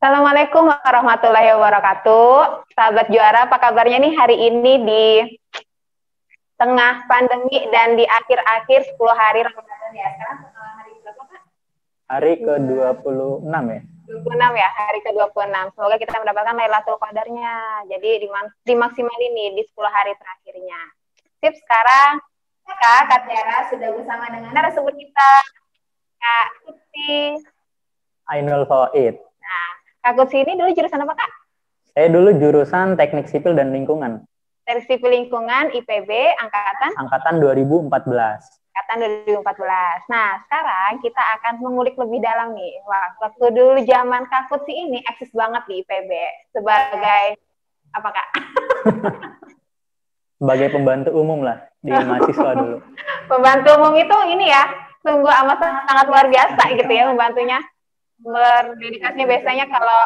Assalamualaikum warahmatullahi wabarakatuh. Sahabat juara, apa kabarnya nih hari ini di tengah pandemi dan di akhir-akhir 10 hari Ramadan ya? Sekarang hari berapa, Kak? Hari ke-26 ya? 26 ya, hari ke-26. Semoga kita mendapatkan Lailatul Qadarnya. Jadi dimaksimalin nih di 10 hari terakhirnya. Sip, sekarang Kak Tiara sudah bersama dengan narasumber kita, Kak Kutsi. Ainul Fawaid. Nah, Kak Kutsi ini dulu jurusan apa, Kak? Saya dulu jurusan Teknik Sipil dan Lingkungan. Teknik Sipil Lingkungan, IPB, Angkatan 2014. Angkatan 2014. Nah, sekarang kita akan mengulik lebih dalam nih. Wah, waktu dulu zaman Kak Kutsi ini eksis banget di IPB. Sebagai, apa Kak? Sebagai pembantu umum lah di mahasiswa dulu. Pembantu umum itu ini ya, sungguh amat sangat luar biasa gitu ya pembantunya. Berdedikasinya biasanya kalau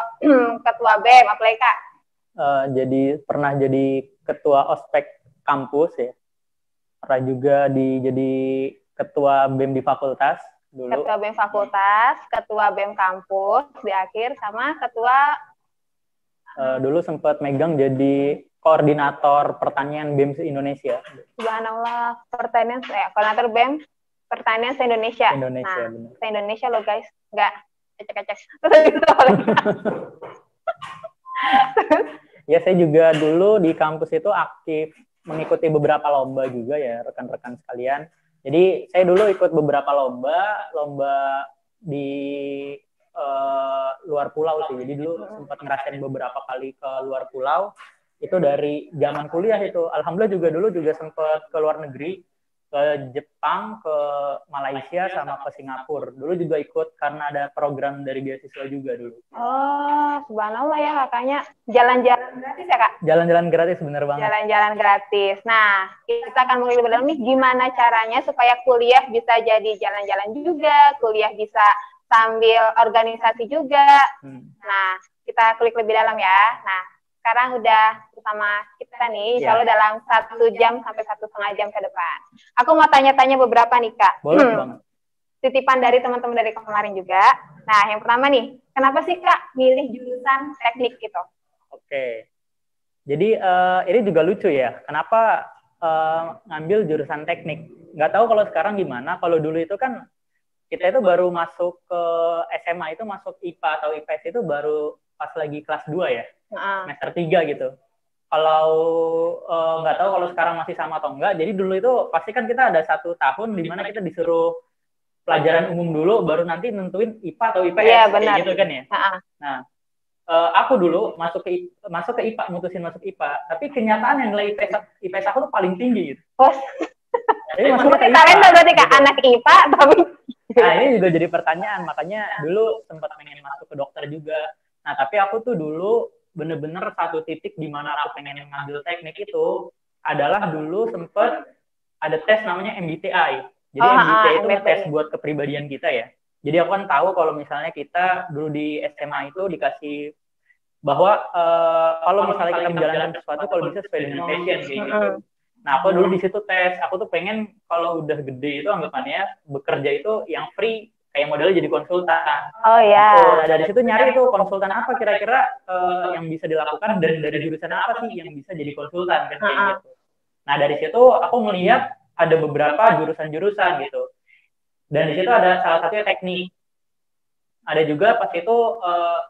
ketua BEM, apalagi Kak? Jadi pernah jadi ketua ospek kampus ya. Pernah juga jadi ketua BEM di fakultas dulu. Ketua BEM fakultas, ketua BEM kampus di akhir, sama ketua dulu sempat megang jadi koordinator pertanian BEM se-Indonesia. Subhanallah, koordinator BEM pertanian se-Indonesia. Indonesia, nah, benar. Se-Indonesia loh guys, nggak ecek-ecek. Ya, saya juga dulu di kampus itu aktif mengikuti beberapa lomba juga ya, rekan-rekan sekalian. Jadi saya dulu ikut beberapa lomba di luar pulau sih. Jadi dulu sempat ngerasain beberapa kali ke luar pulau. Itu dari zaman kuliah itu. Alhamdulillah dulu juga sempat ke luar negeri, ke Jepang, ke Malaysia, sama ke Singapura. Dulu juga ikut karena ada program dari beasiswa juga dulu. Oh, subhanallah ya kakaknya. Jalan-jalan gratis ya Kak? Jalan-jalan gratis, bener banget. Jalan-jalan gratis. Nah, kita akan mulai lebih dalam nih gimana caranya supaya kuliah bisa jadi jalan-jalan juga, kuliah bisa sambil organisasi juga. Nah, kita klik lebih dalam ya. Nah, sekarang udah bersama kita nih, insya Allah dalam 1 jam sampai 1,5 jam ke depan. Aku mau tanya-tanya beberapa nih Kak. Boleh banget. Titipan dari teman-teman dari kemarin juga. Nah, yang pertama nih, kenapa sih Kak milih jurusan teknik gitu? Oke. Jadi ini juga lucu ya. Kenapa ngambil jurusan teknik? Nggak tahu kalau sekarang gimana. Kalau dulu itu kan kita itu baru masuk ke SMA itu masuk IPA atau IPS itu baru pas lagi kelas 2 ya. Semester 3 gitu. Kalau nggak tahu kalau sekarang masih sama atau enggak. Jadi dulu itu pasti kan kita ada 1 tahun di mana kita disuruh pelajaran umum dulu, baru nanti nentuin IPA atau IPS. Iya, benar. Gitu kan ya. Nah, aku dulu masuk ke IPA, mutusin masuk IPA. Tapi kenyataan yang nilai IPS aku tuh paling tinggi gitu. Oh. Jadi masuknya ke IPA. Talenta berarti Kak, gitu. Anak IPA tapi. Nah, ini juga jadi pertanyaan. Makanya dulu sempat pengen masuk ke dokter juga. Nah, tapi aku tuh dulu bener-bener satu titik di mana aku pengen ngambil teknik itu adalah dulu sempat ada tes namanya MBTI. Jadi MBTI itu tes buat kepribadian kita ya. Jadi aku kan tahu kalau misalnya kita dulu di SMA itu dikasih bahwa kalau misalnya kita menjalankan sesuatu kalau bisa sesuai dengan passion kayak gitu. Nah, aku dulu di situ tes. Aku tuh pengen kalau udah gede itu anggapannya bekerja itu yang free, kayak modelnya jadi konsultan. Oh ya. Nah, dari situ nyari tuh konsultan apa kira-kira yang bisa dilakukan dan dari jurusan apa sih yang bisa jadi konsultan kan kayak gitu. Nah, dari situ aku melihat ada beberapa jurusan-jurusan gitu. Dan di situ ada salah satunya teknik. Ada juga pas itu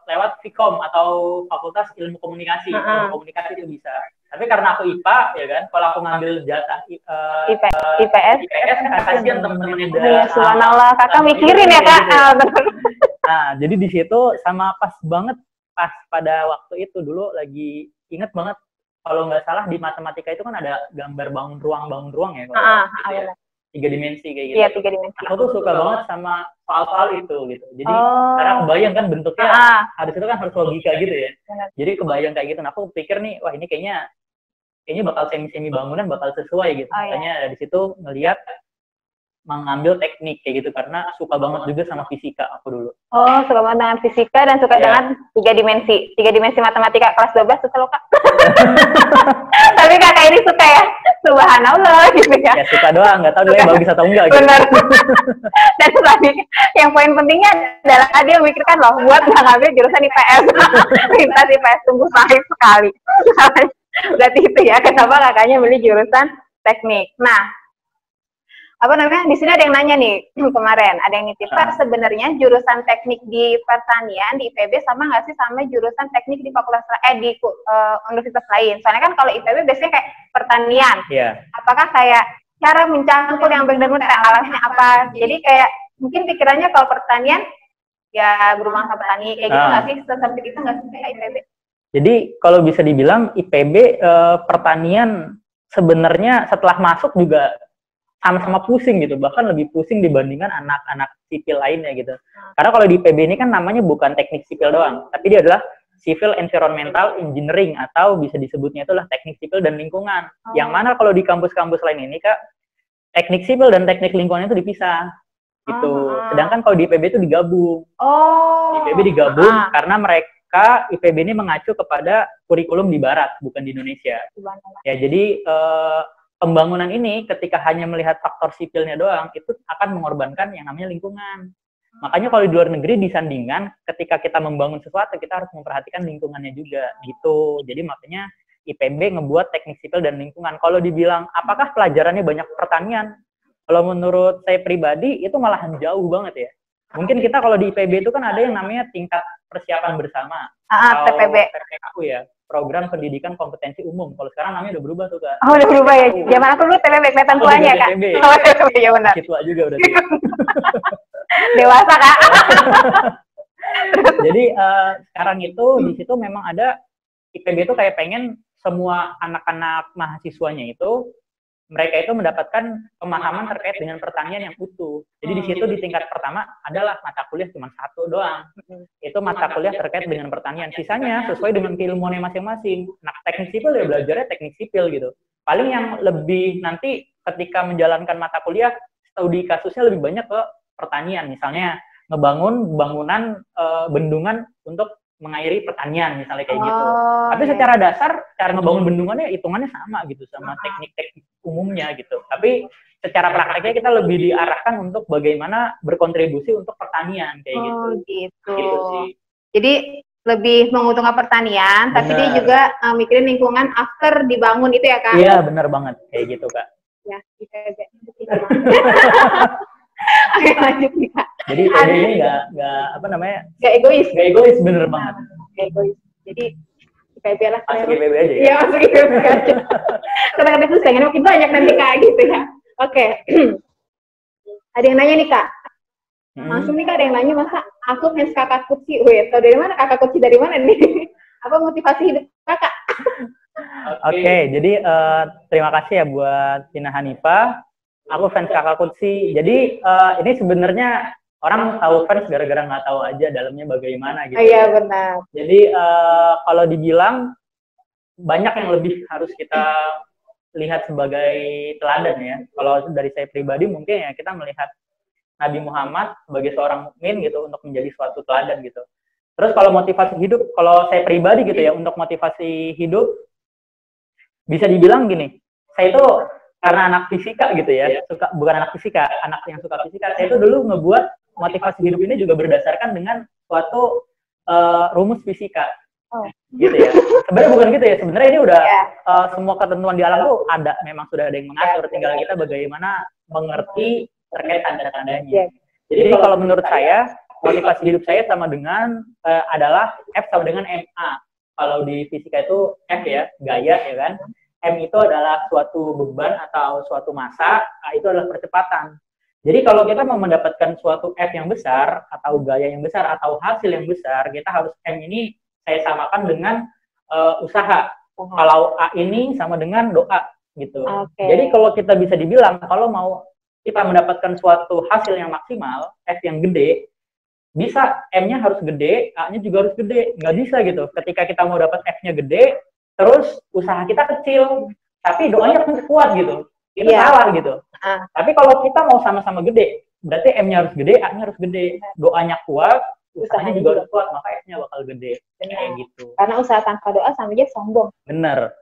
lewat Vkom atau Fakultas Ilmu Komunikasi. Ilmu komunikasi itu bisa. Tapi karena aku IPA ya kan, kalau aku ngambil jatah IPS kan kasihan teman-teman yang udah subhanallah, Kakak mikirin ya Kak. Nah, jadi di situ sama pas banget pas pada waktu itu dulu lagi inget banget kalau nggak salah di matematika itu kan ada gambar bangun ruang ya. Gitu ya. 3 dimensi kayak gitu. Iya, 3 dimensi. Aku tuh suka banget sama soal-soal itu gitu. Jadi karena kebayang kan bentuknya harus itu kan harus logika gitu ya. Jadi kebayang kayak gitu. Nah, aku pikir nih, wah ini kayaknya bakal semi-semi bangunan bakal sesuai gitu. Makanya dari situ ngelihat mengambil teknik kayak gitu karena suka banget juga sama fisika aku dulu. Oh, suka banget dengan fisika dan suka dengan tiga dimensi matematika kelas 12 suka loh Kak. Tapi Kakak ini suka ya, subhanallah gitu ya. Ya suka doang, nggak tahu dia bagus atau enggak. Gitu. Benar. Dan tadi yang poin pentingnya adalah dia memikirkan loh buat ngambil jurusan IPS. Lintas IPS tunggu sahih sekali. Berarti itu ya kenapa kakaknya beli jurusan teknik. Nah, apa namanya, di sini ada yang nanya nih kemarin, ada yang nitip, Pak, sebenarnya jurusan teknik di pertanian di IPB sama nggak sih sama jurusan teknik di fakultas di universitas lain? Soalnya kan kalau IPB biasanya kayak pertanian, apakah kayak cara mencangkul yang benar-benar kayak alasnya apa? Jadi kayak mungkin pikirannya kalau pertanian ya berhubungan sama petani kayak gitu nggak sih, seperti itu nggak sih kayak IPB? Jadi kalau bisa dibilang IPB pertanian sebenarnya setelah masuk juga sama-sama pusing gitu, bahkan lebih pusing dibandingkan anak-anak sipil lainnya gitu. Karena kalau di IPB ini kan namanya bukan teknik sipil doang, tapi dia adalah Civil Environmental Engineering atau bisa disebutnya itulah teknik sipil dan lingkungan. Yang mana kalau di kampus-kampus lain ini Kak, teknik sipil dan teknik lingkungan itu dipisah gitu. Sedangkan kalau di IPB itu digabung. Di IPB digabung karena mereka IPB ini mengacu kepada kurikulum di Barat, bukan di Indonesia. Ya jadi pembangunan ini ketika hanya melihat faktor sipilnya doang, itu akan mengorbankan yang namanya lingkungan. Makanya kalau di luar negeri disandingkan, ketika kita membangun sesuatu, kita harus memperhatikan lingkungannya juga, gitu. Jadi makanya IPB ngebuat teknik sipil dan lingkungan. Kalau dibilang, apakah pelajarannya banyak pertanian? Kalau menurut saya pribadi, itu malahan jauh banget ya. Mungkin kita kalau di IPB itu kan ada yang namanya tingkat persiapan bersama. TPB. TPKU ya. Program Pendidikan Kompetensi Umum. Kalau sekarang namanya udah berubah tuh Kak. Oh udah berubah ya. Zaman aku dulu TPB kelihatan tuanya Kak. Oh TPB ya benar. Tua juga berarti. Dewasa Kak. Jadi sekarang itu di situ memang ada IPB itu kayak pengen semua anak-anak mahasiswanya itu mereka itu mendapatkan pemahaman terkait dengan pertanian yang utuh. Jadi di situ di tingkat pertama adalah mata kuliah cuma satu doang. Itu mata kuliah terkait dengan pertanian. Sisanya sesuai dengan keilmuannya masing-masing. Nah, teknik sipil ya belajarnya teknik sipil gitu. Paling yang lebih nanti ketika menjalankan mata kuliah, studi kasusnya lebih banyak ke pertanian. Misalnya ngebangun bangunan bendungan untuk mengairi pertanian misalnya kayak gitu. Tapi secara dasar cara ngebangun bendungannya hitungannya sama gitu sama teknik-teknik umumnya gitu. Tapi secara prakteknya kita lebih diarahkan untuk bagaimana berkontribusi untuk pertanian kayak gitu. Gitu sih. Jadi lebih menguntungkan pertanian, tapi dia juga mikirin lingkungan after dibangun itu ya Kak? Iya benar banget kayak gitu Kak. Ya kita agak Oke, lanjut nih Kak. Jadi ini nggak apa namanya? Nggak egois. Nggak egois bener banget. Nggak egois. Jadi IPB lah. Masuk IPB aja ya? Iya masuk IPB aja. Karena itu sayangnya makin banyak nanti Kak gitu ya. Oke. Ada yang nanya nih Kak. Langsung nih Kak ada yang nanya, masa aku fans Kakak Kutsi. Wait, tau dari mana Kakak Kutsi dari mana nih? Apa motivasi hidup Kakak? Oke, jadi terima kasih ya buat Tina Hanifah. Aku fans Kakak Kutsi. Jadi ini sebenarnya orang tahu fans gara-gara nggak tahu aja dalamnya bagaimana gitu. Iya benar. Jadi kalau dibilang banyak yang lebih harus kita lihat sebagai teladan ya. Kalau dari saya pribadi mungkin ya kita melihat Nabi Muhammad sebagai seorang mukmin gitu untuk menjadi suatu teladan gitu. Terus kalau motivasi hidup, kalau saya pribadi gitu ya untuk motivasi hidup bisa dibilang gini, saya itu karena anak fisika gitu ya, bukan anak fisika, anak yang suka fisika, saya itu dulu ngebuat motivasi hidup ini juga berdasarkan dengan suatu rumus fisika, gitu ya. Sebenarnya bukan gitu ya, sebenarnya ini udah semua ketentuan di alam tuh ada, memang sudah ada yang mengatur, tinggal kita bagaimana mengerti terkait tanda-tandanya. Jadi kalau menurut saya, motivasi hidup saya sama dengan adalah F sama dengan MA. Kalau di fisika itu F ya, gaya ya kan. M itu adalah suatu beban atau suatu massa, itu adalah percepatan. Jadi kalau kita mau mendapatkan suatu F yang besar, atau gaya yang besar, atau hasil yang besar, kita harus M ini saya samakan dengan usaha. Kalau A ini sama dengan doa, gitu. Jadi kalau kita bisa dibilang, kalau mau kita mendapatkan suatu hasil yang maksimal, F yang gede, bisa M-nya harus gede, A-nya juga harus gede. Nggak bisa gitu. Ketika kita mau dapat F-nya gede, terus usaha kita kecil, tapi doanya kuat gitu. itu salah gitu. Tapi kalau kita mau sama-sama gede, berarti M-nya harus gede, A-nya harus gede, doanya kuat, usahanya juga harus kuat, maka S-nya bakal gede. Kayak gitu. Karena usaha tanpa doa sama aja sombong. Bener.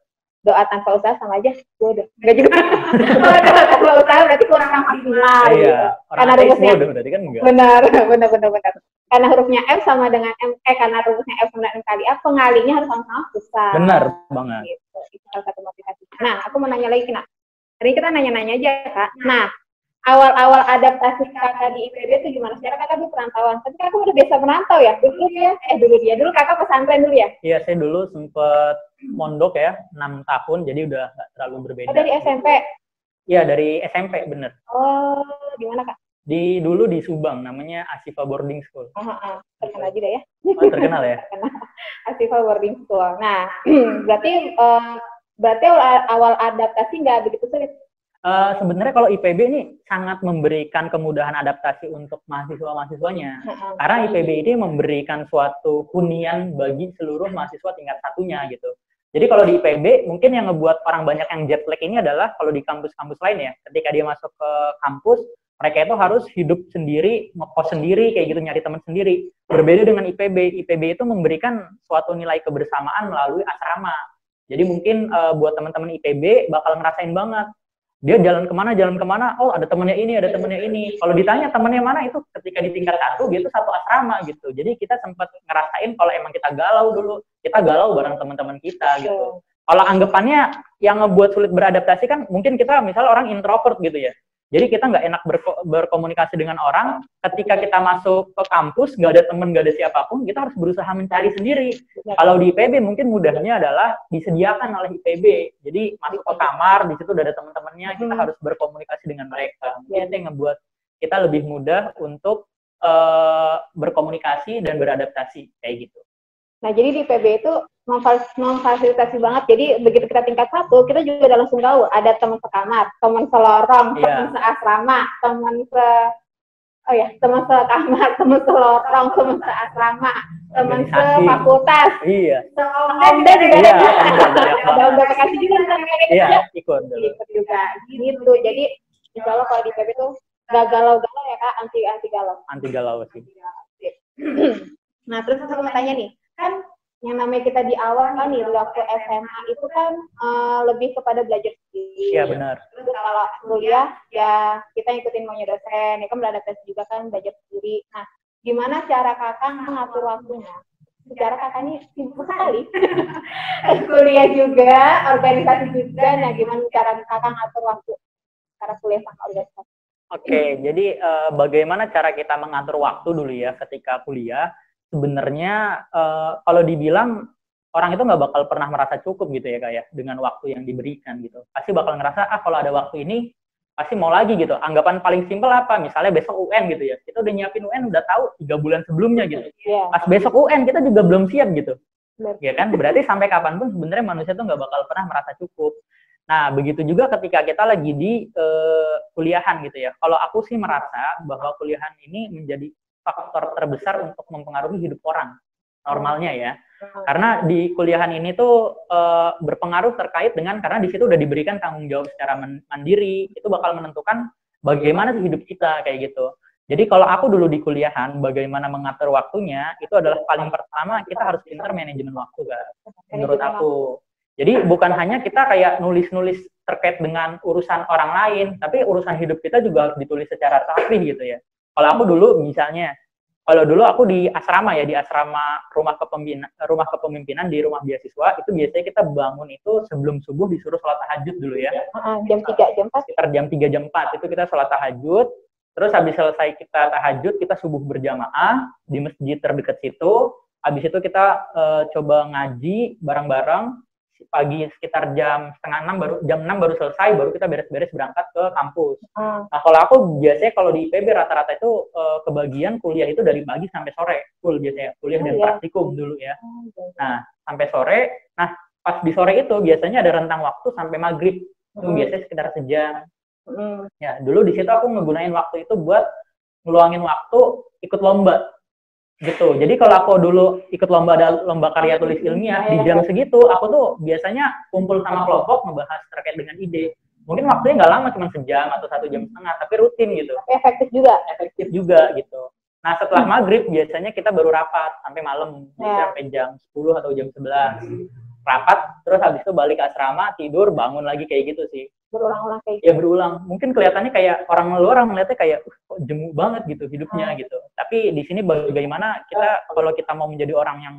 Doa tanpa usaha sama aja bodoh. Enggak juga. Kalau doa tanpa usaha berarti kurang maksimal. Iya. Gitu. Karena rumusnya bodoh berarti kan enggak. Benar. Karena hurufnya M sama dengan karena rumusnya F sama dengan M kali A, pengalinya harus sama-sama besar. Benar banget. Gitu. Itu salah satu motivasi. Nah, aku mau nanya lagi, Kak. Tadi kita nanya-nanya aja, Kak. Nah, awal-awal adaptasi kakak di IPB itu gimana? Sekarang kakak di perantauan, tapi kakak udah biasa merantau ya? Dulu kakak pesantren dulu ya? Iya, saya dulu sempet mondok ya, 6 tahun, jadi udah nggak terlalu berbeda. Oh, dari SMP? Iya, dari SMP, bener. Oh, di mana, Kak? Dulu di Subang, namanya Asifa Boarding School. Terkenal juga ya? Oh, terkenal ya? Asifa Boarding School. Nah, berarti awal adaptasi nggak begitu sulit? Sebenarnya kalau IPB ini sangat memberikan kemudahan adaptasi untuk mahasiswa-mahasiswanya. Karena IPB ini memberikan suatu hunian bagi seluruh mahasiswa tingkat satunya gitu. Jadi kalau di IPB, mungkin yang ngebuat orang banyak yang jet lag ini adalah kalau di kampus-kampus lain ya, ketika dia masuk ke kampus, mereka itu harus hidup sendiri, ngekos sendiri, kayak gitu, nyari teman sendiri. Berbeda dengan IPB. IPB itu memberikan suatu nilai kebersamaan melalui asrama. Jadi mungkin buat teman-teman IPB bakal ngerasain banget. Dia jalan kemana, oh ada temannya ini, ada temannya ini. Kalau ditanya temannya mana, itu ketika di tingkat 1, dia itu satu asrama gitu. Jadi kita sempat ngerasain kalau emang kita galau dulu, kita galau bareng teman-teman kita gitu. Kalau anggapannya yang ngebuat sulit beradaptasi kan mungkin kita misalnya orang introvert gitu ya. Jadi kita nggak enak berkomunikasi dengan orang. Ketika kita masuk ke kampus, nggak ada teman, nggak ada siapapun, kita harus berusaha mencari sendiri. Kalau di IPB mungkin mudahnya adalah disediakan oleh IPB. Jadi masuk ke kamar, di situ udah ada teman-temannya, kita harus berkomunikasi dengan mereka. Itu yang ngebuat kita lebih mudah untuk berkomunikasi dan beradaptasi kayak gitu. Nah, jadi di IPB itu memfasilitasi banget. Jadi begitu kita tingkat 1, kita juga udah langsung tahu ada teman sekamar, teman selorong, teman seasrama, teman sekamar, teman selorong, teman seasrama, teman sefakultas. Iya. Omda juga ada Omda Bekasi juga. Iya, ikut juga. Gitu. Jadi insya Allah kalau di IPB itu gak galau-galau ya Kak, anti galau. Anti galau sih. Nah, terus aku mau tanya nih, kan yang namanya kita di awal kan nih, waktu SMA itu kan lebih kepada belajar sendiri. Iya, benar. Terus kalau kuliah, ya kita ngikutin maunya dosen, ya kan beradaptasi juga kan, belajar sendiri. Nah, gimana cara kakak mengatur waktunya? Secara kakak ini sibuk sekali. Kuliah juga, organisasi juga, nah gimana cara kakak ngatur waktu? Cara kuliah sama organisasi. Oke, jadi bagaimana cara kita mengatur waktu dulu ya ketika kuliah? Sebenarnya kalau dibilang orang itu nggak bakal pernah merasa cukup gitu ya kayak dengan waktu yang diberikan gitu. Pasti bakal ngerasa kalau ada waktu ini pasti mau lagi gitu. Anggapan paling simpel apa? Misalnya besok UN gitu ya. Kita udah nyiapin UN udah tahu 3 bulan sebelumnya gitu. Pas besok UN kita juga belum siap gitu. Ya kan? Berarti sampai kapanpun sebenarnya manusia tuh nggak bakal pernah merasa cukup. Nah, begitu juga ketika kita lagi di kuliahan gitu ya. Kalau aku sih merasa bahwa kuliahan ini menjadi faktor terbesar untuk mempengaruhi hidup orang normalnya ya. Karena di kuliahan ini tuh berpengaruh terkait dengan karena di situ udah diberikan tanggung jawab secara mandiri, itu bakal menentukan bagaimana sih hidup kita kayak gitu. Jadi kalau aku dulu di kuliahan, bagaimana mengatur waktunya itu adalah paling pertama kita harus pintar manajemen waktu kan. Menurut aku. Jadi bukan hanya kita kayak nulis-nulis terkait dengan urusan orang lain, tapi urusan hidup kita juga harus ditulis secara rapih gitu ya. Kalau aku dulu misalnya, kalau dulu aku di asrama ya, di asrama rumah kepemimpinan di rumah beasiswa, itu biasanya kita bangun itu sebelum subuh disuruh sholat tahajud dulu ya. Jam 3, jam 4? Sekitar jam 3, jam 4 itu kita sholat tahajud, terus habis selesai kita tahajud, kita subuh berjamaah di masjid terdekat situ, habis itu kita coba ngaji bareng-bareng, pagi sekitar jam 6 baru selesai, baru kita beres-beres berangkat ke kampus. Nah, kalau aku biasanya kalau di IPB rata-rata itu kebagian kuliah itu dari pagi sampai sore, full biasanya kuliah dan praktikum dulu ya. Nah, sampai sore. Nah, pas di sore itu biasanya ada rentang waktu sampai maghrib, itu biasanya sekitar sejam. Ya, dulu di situ aku ngegunain waktu itu buat ngeluangin waktu ikut lomba. Gitu. Jadi kalau aku dulu ikut lomba karya tulis ilmiah di jam segitu, aku tuh biasanya kumpul sama kelompok ngebahas terkait dengan ide. mungkin waktunya nggak lama, cuma sejam atau 1,5 jam, tapi rutin gitu. Efektif juga gitu. Nah setelah maghrib biasanya kita baru rapat sampai malam, sampai jam 10 atau jam 11 rapat, terus habis itu balik ke asrama, tidur, bangun lagi, kayak gitu sih. Berulang-ulang kayak gitu. Ya berulang. Mungkin kelihatannya kayak orang luar melihatnya kayak kok jemu banget gitu hidupnya gitu. Tapi di sini bagaimana kita kalau kita mau menjadi orang yang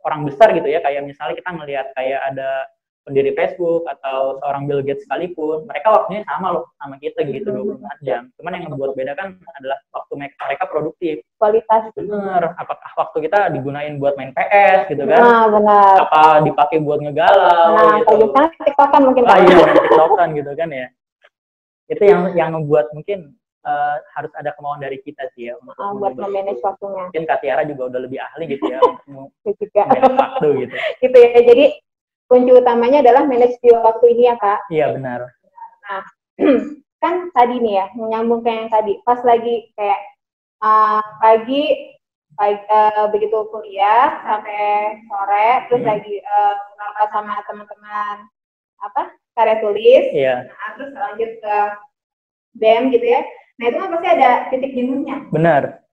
orang besar gitu ya, kayak misalnya kita melihat kayak ada pendiri Facebook atau seorang Bill Gates sekalipun, mereka waktunya sama loh sama kita gitu, 24 jam. Cuman yang membuat beda kan adalah waktu mereka produktif. Kualitas. Bener. Apakah waktu kita digunain buat main PS gitu kan? Nah, benar. Apa dipakai buat ngegalau? Nah, gitu. Kalau TikTokan mungkin. Iya, TikTokan gitu kan ya. Itu yang membuat mungkin harus ada kemauan dari kita sih ya untuk buat memanage waktunya. Mungkin Kak Tiara juga udah lebih ahli gitu ya untuk memanage waktu gitu. Gitu ya. Jadi kunci utamanya adalah manage waktu ini ya Kak. Iya benar. Nah, kan tadi nih ya, menyambung ke yang tadi, pas lagi kayak pagi begitu kuliah sampai sore, terus lagi rapat sama teman-teman karya tulis, nah, terus lanjut ke BEM gitu ya. Nah itu kan pasti ada titik jenuhnya. Benar.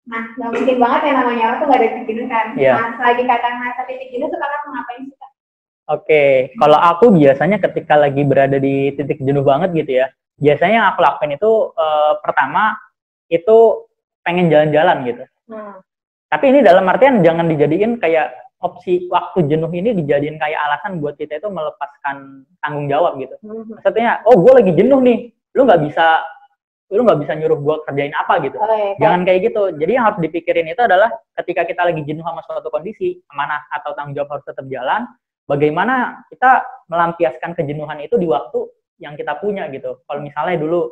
Nah nggak mungkin banget ya namanya orang tuh nggak ada titik jenuh kan. Nah lagi kakak ngerasa titik jenuh tuh kakak ngapain sih Kak? Oke, kalau aku biasanya ketika lagi berada di titik jenuh banget gitu ya, biasanya yang aku lakuin itu pertama itu pengen jalan-jalan gitu. Tapi ini dalam artian jangan dijadiin kayak opsi waktu jenuh ini dijadiin kayak alasan buat kita itu melepaskan tanggung jawab gitu. Maksudnya, oh gue lagi jenuh nih, lu nggak bisa nyuruh gue kerjain apa gitu. Jangan kayak gitu. Jadi yang harus dipikirin itu adalah ketika kita lagi jenuh sama suatu kondisi, amanah atau tanggung jawab harus tetap jalan. Bagaimana kita melampiaskan kejenuhan itu di waktu yang kita punya gitu. Kalau misalnya dulu,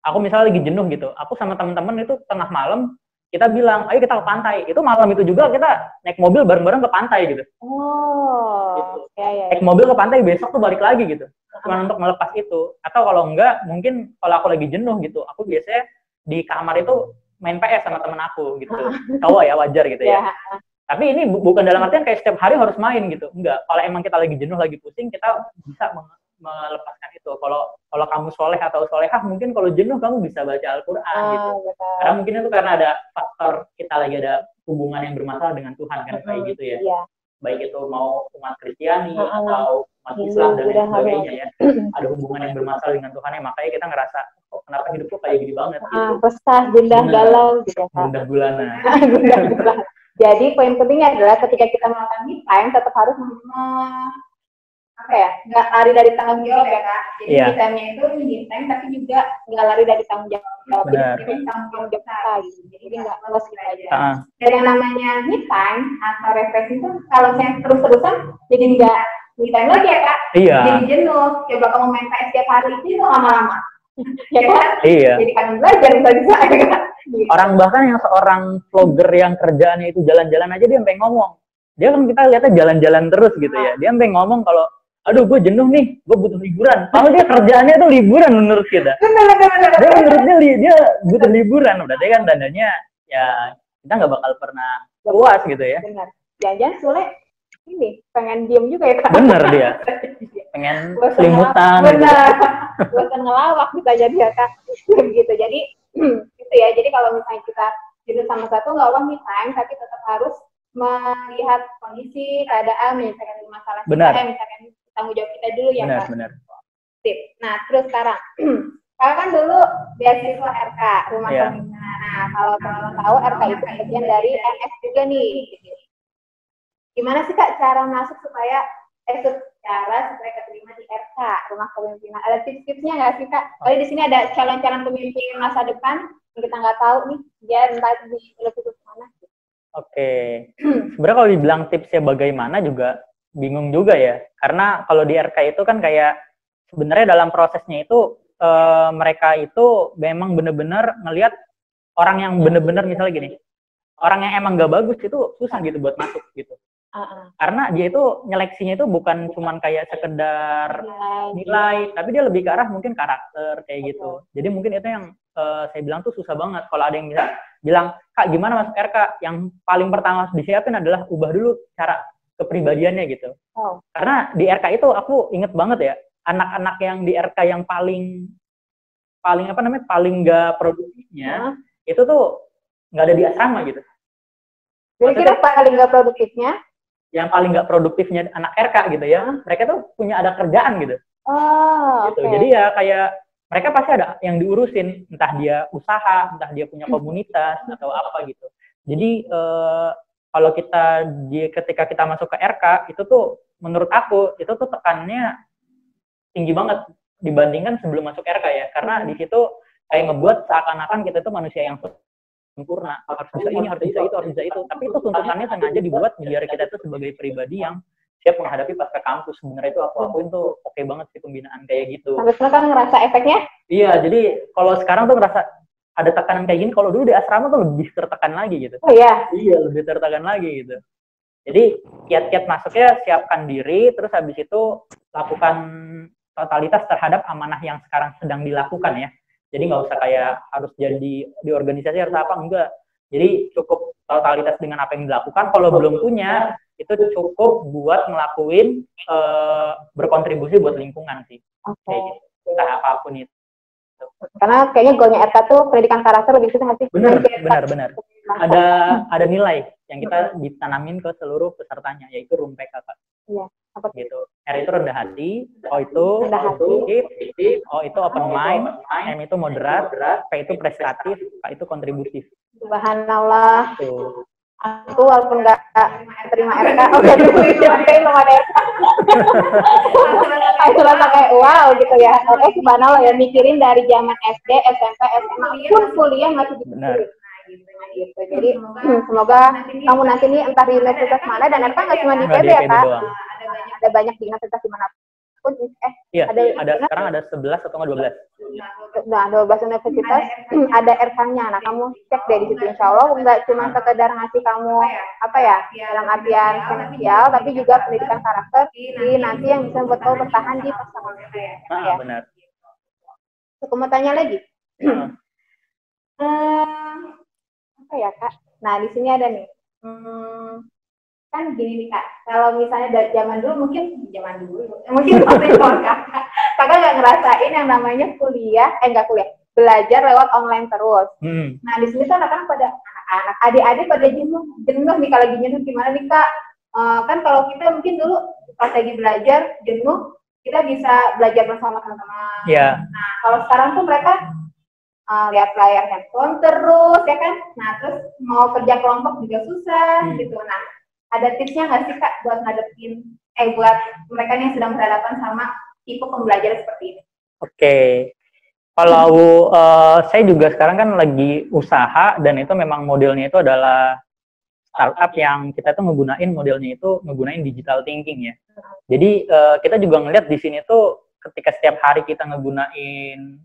aku misalnya lagi jenuh gitu, aku sama teman-teman itu tengah malam, kita bilang, ayo kita ke pantai. Itu malam itu juga kita naik mobil bareng-bareng ke pantai gitu. Gitu. Naik mobil ke pantai, besok tuh balik lagi gitu. Cuma untuk melepas itu. Atau kalau enggak, mungkin kalau aku lagi jenuh gitu, aku biasanya di kamar itu main PS sama temen aku gitu. Cowok ya, wajar gitu ya. Tapi ini bukan dalam artian kayak setiap hari harus main gitu. Enggak. Kalau emang kita lagi jenuh, lagi pusing, kita bisa melepaskan itu. Kalau kamu soleh atau solehah, mungkin kalau jenuh kamu bisa baca Al-Quran gitu. Karena mungkin itu karena ada faktor kita lagi ada hubungan yang bermasalah dengan Tuhan kan, kayak gitu ya. Baik itu mau umat Kristiani atau umat Islam dan lain sebagainya ya. Ada hubungan yang bermasalah dengan Tuhan, ya makanya kita ngerasa, kok kenapa hidupku kayak gini banget gitu. Resah, gundah, galau gitu. Gundah gulana. Jadi poin pentingnya adalah ketika kita melakukan me time tetap harus nggak lari dari tanggung jawab ya Kak. Jadi me time-nya itu me time tapi juga nggak lari dari tanggung jawab. Jadi tanggung jawab kita gitu. Jadi nggak lepas kita aja. Dan yang namanya me time atau refreshing itu kalau saya terus-terusan jadi nggak me time lagi ya Kak. Jadi jenuh. Coba kamu main PS tiap hari itu lama-lama. Ya kan? Jadi kan belajar bisa ya Kak. Orang bahkan yang seorang vlogger yang kerjaannya itu jalan-jalan aja dia sampai ngomong. Dia kan kita lihatnya jalan-jalan terus gitu ya. Dia sampai ngomong kalau, aduh gue jenuh nih, gue butuh liburan. Kalau dia kerjaannya tuh liburan menurut kita. Dia menurutnya dia butuh liburan. Berarti kan tandanya ya kita nggak bakal pernah puas gitu ya. Benar. Jangan-jangan soalnya ini pengen diem juga ya Kak. Bener dia. Pengen selimutan. Benar. Bosan ngelawak bisa jadi ya Kak. Gitu. Jadi gitu ya. Jadi kalau misalnya kita jenuh sama satu nggak apa me time, tapi tetap harus melihat kondisi, keadaan, misalkan masalah kita, misalkan tanggung jawab kita dulu ya Kak. Benar. Tip. Nah terus sekarang, Kakak kan dulu beasiswa RK, Rumah Pembina. Nah kalau teman-teman tahu RK itu bagian dari NS juga nih. Gimana sih Kak cara masuk supaya keterima di RK, Rumah Kepemimpinan? Ada tips-tipsnya nggak sih Kak? Kali di sini ada calon-calon pemimpin masa depan yang kita nggak tahu nih, dia entah di universitas mana. Oke, sebenarnya kalau dibilang tipsnya bagaimana juga bingung juga ya, karena kalau di RK itu kan kayak sebenarnya dalam prosesnya itu mereka itu memang benar-benar ngelihat orang yang benar-benar misalnya gini, orang yang emang gak bagus itu susah gitu buat masuk gitu. Karena dia itu nyeleksinya itu bukan cuman kayak sekedar nilai, tapi dia lebih ke arah mungkin karakter kayak gitu. Jadi mungkin itu yang saya bilang tuh susah banget. Kalau ada yang bisa bilang, Kak gimana masuk RK? Yang paling pertama harus disiapin adalah ubah dulu cara kepribadiannya gitu. Karena di RK itu aku inget banget ya, anak-anak yang di RK yang paling nggak produktifnya itu tuh nggak ada di asrama gitu. Jadi kira paling nggak produktifnya? Yang paling nggak produktifnya anak RK gitu ya, mereka tuh punya ada kerjaan gitu. Gitu. Okay. Jadi ya kayak mereka pasti ada yang diurusin, entah dia usaha, entah dia punya komunitas atau apa gitu. Jadi kalau ketika kita masuk ke RK itu tuh menurut aku itu tuh tekannya tinggi banget dibandingkan sebelum masuk RK ya, karena di situ kayak ngebuat seakan-akan kita tuh manusia yang sempurna, harus bisa ini, harus bisa itu, harus bisa itu. Tapi itu tuntutannya sengaja dibuat biar kita tuh sebagai pribadi yang siap menghadapi pas ke kampus. Sebenarnya itu aku akuin tuh oke banget sih pembinaan kayak gitu. Harusnya kan ngerasa efeknya? Iya, jadi kalau sekarang tuh ngerasa ada tekanan kayak gini, kalau dulu di asrama tuh lebih tertekan lagi gitu. Oh iya? Iya, lebih tertekan lagi gitu. Jadi kiat-kiat masuknya siapkan diri, terus habis itu lakukan totalitas terhadap amanah yang sekarang sedang dilakukan ya. Jadi nggak usah kayak harus jadi di organisasi harus apa, enggak. Jadi cukup totalitas dengan apa yang dilakukan. Kalau belum punya, itu cukup buat ngelakuin berkontribusi buat lingkungan sih. Kayak gitu. Entah apapun itu. Karena kayaknya goalnya RK tuh pendidikan karakter lebih susah sih. Benar. Ada nilai yang kita ditanamin ke seluruh pesertanya, yaitu RUMPK, Kak. Iya. Apa gitu. R itu rendah hati, O itu positif, O itu open mind, M itu moderat, P itu prestatif, K itu kontributif. Subhanallah. Tuh. Aku walaupun nggak terima RK, belum ada RK. Aku rasa kayak wow gitu ya. Oke, subhanallah ya, mikirin dari zaman SD, SMP, SMA pun kuliah masih dipikirin. Gitu. Jadi semoga kamu nanti nih entah di universitas mana, dan RK nggak cuma di IPB ya Kak, ada banyak di universitas dimanapun. Iya, sekarang ada 11 atau 12. Nah, 12 universitas ada RK-nya. Nah, kamu cek deh di situ, insya Allah nggak cuma sekedar ngasih kamu apa ya dalam artian finansial, tapi juga pendidikan karakter di nanti yang bisa buat kamu bertahan di pasangan. Ya. Benar. Aku mau tanya lagi. Apa ya Kak? Nah, di sini ada nih. Kan gini nih Kak, kalau misalnya dari zaman dulu mungkin kalau kakak nggak ngerasain yang namanya nggak kuliah, belajar lewat online terus. Nah di sini tuh anak-anak pada adik-adik pada jenuh nih, kalau lagi jenuh gimana nih Kak? Kan kalau kita mungkin dulu pas lagi belajar jenuh, kita bisa belajar bersama teman-teman. Yeah. Nah kalau sekarang tuh mereka lihat layar handphone terus ya kan, nah terus mau kerja kelompok juga susah gitu. Nah ada tipsnya nggak sih Kak buat ngadepin buat mereka yang sedang berhadapan sama tipe pembelajaran seperti ini? Oke. Kalau saya juga sekarang kan lagi usaha, dan itu memang modelnya itu adalah startup yang kita tuh ngegunain digital thinking ya. Jadi kita juga ngelihat di sini tuh ketika setiap hari kita ngegunain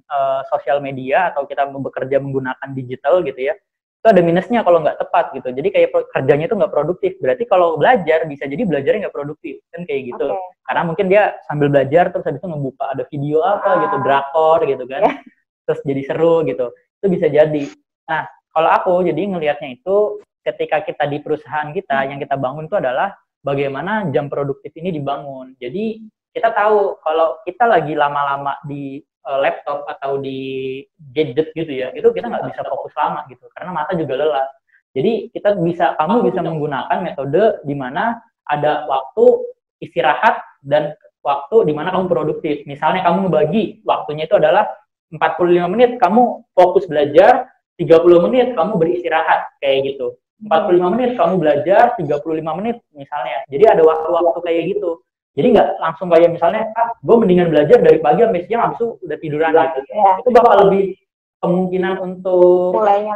sosial media atau kita bekerja menggunakan digital gitu ya, itu ada minusnya kalau nggak tepat gitu. Jadi kayak kerjanya itu nggak produktif. Berarti kalau belajar bisa jadi belajarnya nggak produktif kan kayak gitu. Karena mungkin dia sambil belajar terus habis itu ngebuka ada video apa gitu, drakor gitu kan. Terus jadi seru gitu. Itu bisa jadi. Nah, kalau aku jadi ngelihatnya itu ketika kita di perusahaan kita yang kita bangun itu adalah bagaimana jam produktif ini dibangun. Jadi kita tahu kalau kita lagi lama-lama di laptop atau di gadget gitu ya, itu kita nggak bisa fokus lama gitu, karena mata juga lelah. Jadi kamu bisa menggunakan metode di mana ada waktu istirahat dan waktu di mana kamu produktif. Misalnya kamu ngebagi waktunya itu adalah 45 menit kamu fokus belajar, 30 menit kamu beristirahat kayak gitu. 45 menit kamu belajar, 35 menit misalnya. Jadi ada waktu-waktu kayak gitu. Jadi nggak langsung kayak misalnya, gue mendingan belajar dari pagi sampai siang, habis itu udah tiduran gitu. Itu bakal lebih kemungkinan untuk mulainya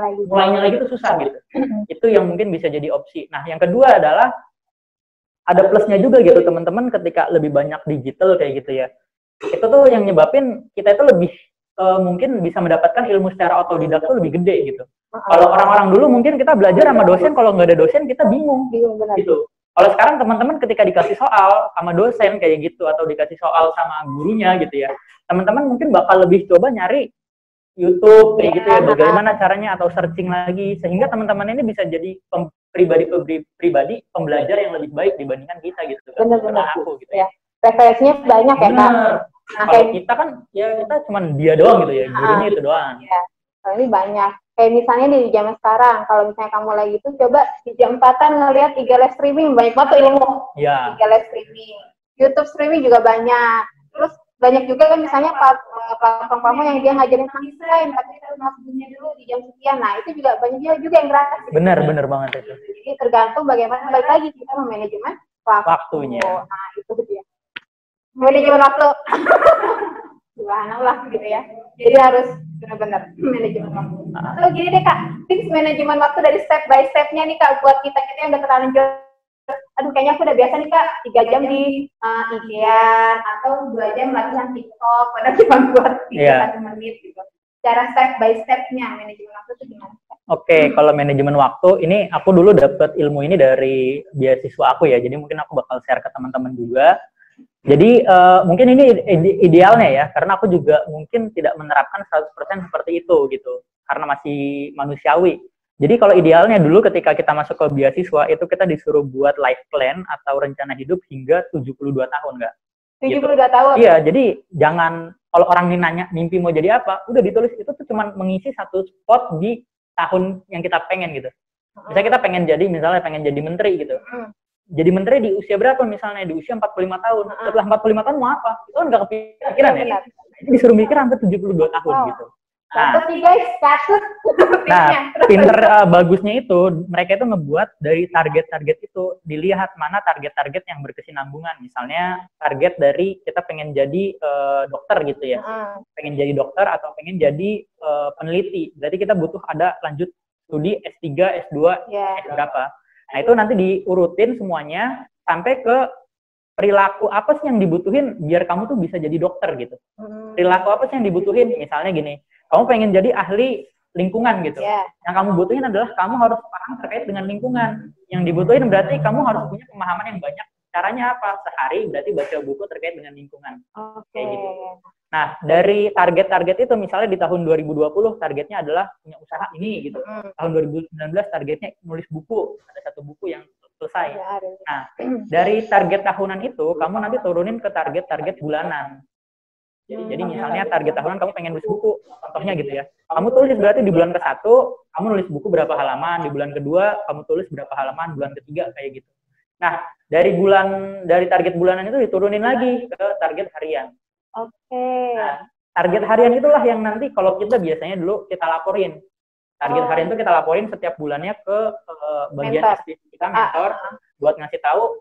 lagi itu susah gitu. Itu yang mungkin bisa jadi opsi. Nah, yang kedua adalah ada plusnya juga gitu teman-teman ketika lebih banyak digital kayak gitu ya. Itu tuh yang nyebabin kita itu lebih mungkin bisa mendapatkan ilmu secara otodidak tuh lebih gede gitu. Kalau orang-orang dulu mungkin kita belajar sama dosen, kalau nggak ada dosen kita bingung gitu. Kalau sekarang teman-teman ketika dikasih soal sama dosen kayak gitu atau dikasih soal sama gurunya gitu ya, teman-teman mungkin bakal lebih coba nyari YouTube kayak gitu ya, bagaimana caranya atau searching lagi sehingga teman-teman ini bisa jadi pribadi pembelajar yang lebih baik dibandingkan kita gitu kan. Benar-benar aku gitu ya. Referensinya banyak ya Kak. Nah, kalau kita kan ya kita cuma dia doang gitu ya, gurunya itu doang. Ya, kalau ini banyak. Kayak misalnya di zaman sekarang, kalau misalnya kamu lagi tuh coba di jam 4-an ngeliat 3 live streaming, banyak banget ilmu. Iya. 3 live streaming. YouTube streaming juga banyak. Terus banyak juga kan misalnya platform-platform yang dia ngajarin tentang desain, tapi kita harus masuknya dulu di jam sekian. Nah, itu juga banyak juga yang gratis. Benar banget itu. Jadi tergantung bagaimana balik lagi kita memanajemen waktunya. Nah, itu dia. Manajemen waktu. Subhanallah gitu ya. Jadi harus benar-benar manajemen waktu. Atau gini deh Kak, tips manajemen waktu dari step by step-nya nih Kak, buat kita yang udah terlanjur. Aduh, kayaknya aku udah biasa nih Kak, 3 jam di IG-an atau 2 jam latihan TikTok, padahal cuma buat 1 menit gitu. Cara step by step-nya manajemen waktu itu gimana? Oke, kalau manajemen waktu, ini aku dulu dapat ilmu ini dari beasiswa aku ya, jadi mungkin aku bakal share ke teman-teman juga. Jadi mungkin ini idealnya ya, karena aku juga mungkin tidak menerapkan 100% seperti itu gitu, karena masih manusiawi. Jadi kalau idealnya dulu ketika kita masuk ke beasiswa, itu kita disuruh buat life plan atau rencana hidup hingga 72 tahun, nggak? 72 tahun? Iya, jadi jangan, kalau orang nanya mimpi mau jadi apa, udah ditulis, itu tuh cuma mengisi satu spot di tahun yang kita pengen gitu. Misalnya kita pengen jadi menteri gitu. Jadi menteri di usia berapa misalnya? Di usia 45 tahun. Setelah 45 tahun mau apa? Itu kan nggak kepikiran ya? Disuruh mikir sampai 72 tahun gitu. Nah, pinter bagusnya itu, mereka itu ngebuat dari target-target itu, dilihat mana target-target yang berkesinambungan. Misalnya target dari kita pengen jadi dokter gitu ya. Pengen jadi dokter atau pengen jadi peneliti. Berarti kita butuh ada lanjut studi S3, S2, S berapa. Nah, itu nanti diurutin semuanya sampai ke perilaku apa sih yang dibutuhin biar kamu tuh bisa jadi dokter gitu. Perilaku apa sih yang dibutuhin? Misalnya gini, kamu pengen jadi ahli lingkungan gitu. Yang kamu butuhin adalah kamu harus paham terkait dengan lingkungan. Yang dibutuhin berarti kamu harus punya pemahaman yang banyak. Caranya apa? Sehari berarti baca buku terkait dengan lingkungan. Kayak gitu. Nah, dari target-target itu misalnya di tahun 2020 targetnya adalah punya usaha ini gitu. Tahun 2019 targetnya nulis buku. Ada 1 buku yang selesai. Nah, dari target tahunan itu kamu nanti turunin ke target-target bulanan. Jadi misalnya target tahunan kamu pengen nulis buku, contohnya gitu ya. Kamu tulis berarti di bulan ke-1 kamu nulis buku berapa halaman, di bulan kedua kamu tulis berapa halaman, bulan ketiga kayak gitu. Nah, dari target bulanan itu diturunin lagi ke target harian. Nah, target harian itulah yang nanti kalau kita biasanya dulu kita laporin. Target harian itu kita laporin setiap bulannya ke bagian kita mentor buat ngasih tahu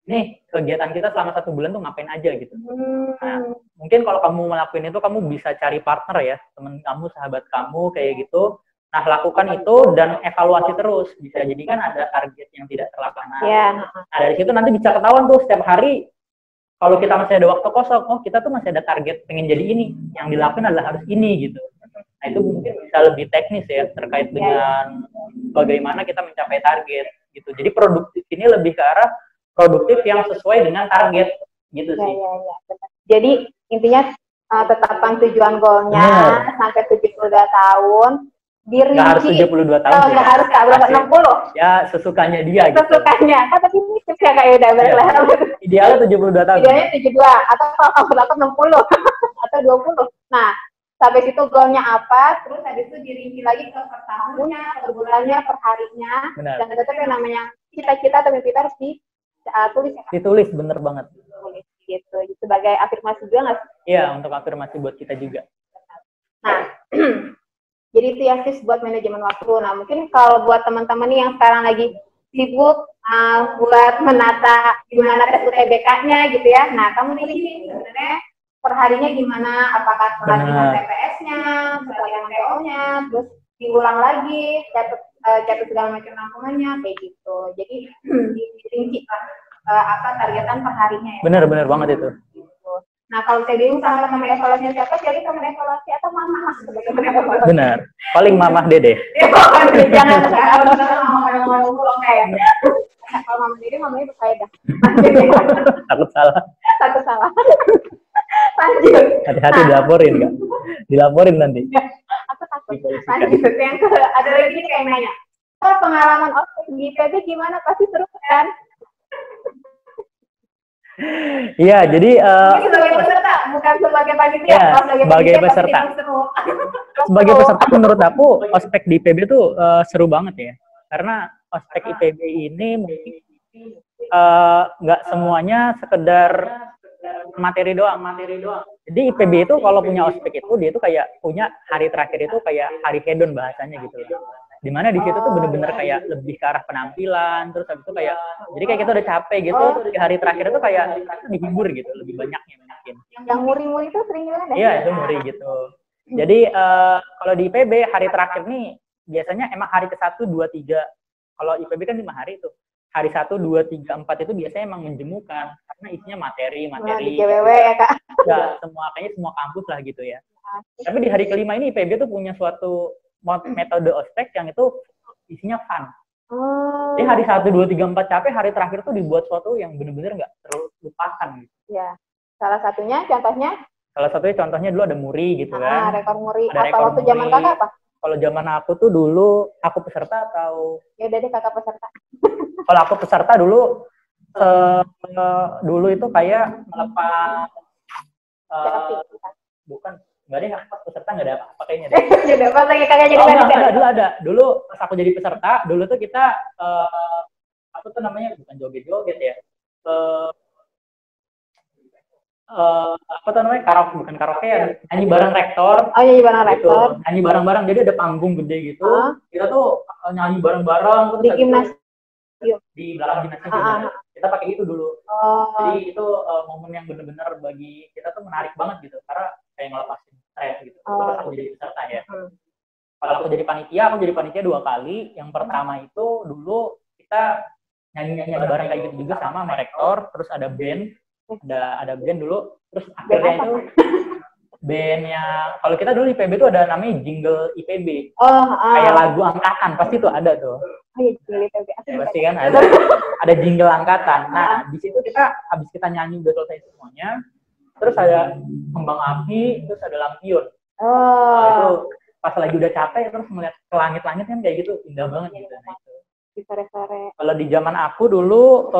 nih kegiatan kita selama 1 bulan tuh ngapain aja gitu. Nah, mungkin kalau kamu melakukan itu kamu bisa cari partner ya, teman kamu, sahabat kamu kayak gitu. Nah, lakukan itu dan evaluasi terus. Bisa jadi kan ada target yang tidak terlaksana. Nah, dari situ nanti bisa ketahuan tuh setiap hari kalau kita masih ada waktu kosong, oh kita tuh masih ada target pengen jadi ini, yang dilakukan adalah harus ini gitu. Nah, itu mungkin bisa lebih teknis ya terkait dengan bagaimana kita mencapai target gitu. Jadi produktif ini lebih ke arah produktif yang sesuai dengan target gitu sih. Jadi intinya tetapkan tujuan goalnya sampai 72 tahun. Nggak harus 72 tahun. Nggak harus berapa 60. Ya sesukanya dia. Sesukanya. Kan tapi ini tips ya kayak udah berlah. Idealnya 72 tahun. Idealnya 72 atau kalau kamu dapat 60 atau 20. Nah, sampai situ goalnya apa, terus habis itu dirinci lagi ke per tahunnya, per bulannya, per harinya. Dan tetap yang namanya cita-cita atau mimpi harus ditulis ya, Kak? Ditulis, bener banget. Gitu. Sebagai afirmasi juga nggak sih? Iya, untuk afirmasi buat kita juga. Nah, jadi itu ya tips buat manajemen waktu. Nah, mungkin kalau buat teman-teman nih yang sekarang lagi sibuk buat menata gimana tes UTBK-nya gitu ya. Nah, kamu pilih sebenarnya perharinya gimana? Apakah pelatihan TPS-nya, pelatihan TO-nya, terus diulang lagi, catat segala macam rangkumannya kayak gitu. Jadi dirinci lah apa targetan perharinya ya. Bener banget itu. Nah, kalau saya bingung sama teman evaluasinya siapa, jadi teman evaluasi atau mamah sebagai teman evaluasi. Benar. Paling mamah Dede. Jangan ngomong kayak. Kalau mama Dede, mamanya berfaedah. Takut salah. Takut salah. Lanjut. Hati-hati dilaporin nggak? Dilaporin nanti. Aku takut. Lanjut. Yang ada lagi nih kayak nanya. Pengalaman ospek di IPB gimana? Pasti seru kan? Iya, jadi sebagai peserta, bukan sebagai panitia, ya, sebagai peserta. Sebagai peserta menurut aku ospek di IPB tuh seru banget ya. Karena ospek IPB ini mungkin nggak semuanya sekedar materi doang. Jadi IPB itu kalau punya ospek itu dia tuh kayak punya hari terakhir itu kayak hari hedon bahasanya gitu loh. Dimana di situ tuh bener-bener kayak lebih ke arah penampilan, terus habis itu kayak jadi kayak kita udah capek gitu, di hari terakhir itu kayak dihibur gitu, lebih banyaknya mungkin. Yang muri-muri itu sering juga ada. Iya, itu muri gitu. Jadi kalau di IPB hari terakhir nih biasanya emang hari ke-1, 2, 3. Kalau IPB kan 5 hari tuh. Hari 1, 2, 3, 4 itu biasanya emang menjemukan karena isinya materi. Di GWW ya, Kak. Ya, kayaknya semua kampus lah gitu ya. Tapi di hari kelima ini IPB tuh punya suatu metode ospek yang itu isinya fun. Jadi hari 1, 2, 3, 4 capek, hari terakhir tuh dibuat suatu yang bener-bener nggak terlupakan gitu. Ya. Salah satunya contohnya dulu ada muri gitu kan. Rekor muri. Kalau waktu zaman Kakak apa? Kalau zaman aku tuh dulu aku peserta atau ya udah deh Kakak peserta. Kalau aku peserta dulu dulu itu kayak melepas bukan enggak deh, aku peserta enggak ada apa-apa kayaknya deh. Jadi apa lagi Kakak jadi panitia? Dulu ada. Dulu pas aku jadi peserta, dulu tuh kita apa tuh namanya, bukan joget-joget ya. Apa tuh namanya, bukan karaoke ya, nyanyi bareng rektor. Nyanyi bareng rektor. Gitu. Nyanyi bareng-bareng, jadi ada panggung gede gitu. Kita tuh nyanyi bareng-bareng di gimnasium. Di belakang gimnasium. Kita pakai itu dulu. Jadi itu momen yang benar-benar bagi kita tuh menarik banget gitu, karena kayak ngelepasin stres gitu. Terus aku jadi peserta ya. Kalau aku jadi panitia 2 kali. Yang pertama itu dulu kita nyanyi bareng kayak gitu juga sama rektor, terus ada band. Ada band dulu, terus akhirnya itu bandnya, kalau kita dulu di IPB itu ada namanya jingle IPB, kayak lagu angkatan, pasti tuh ada tuh. Jingle IPB. Ya, pasti kan ada jingle angkatan. Nah di situ habis kita nyanyi udah selesai semuanya, terus ada kembang api, terus ada lampion. Nah, itu pas lagi udah capek terus melihat ke langit-langit kan kayak gitu, indah banget gitu. Nah, itu. Kalau di zaman aku dulu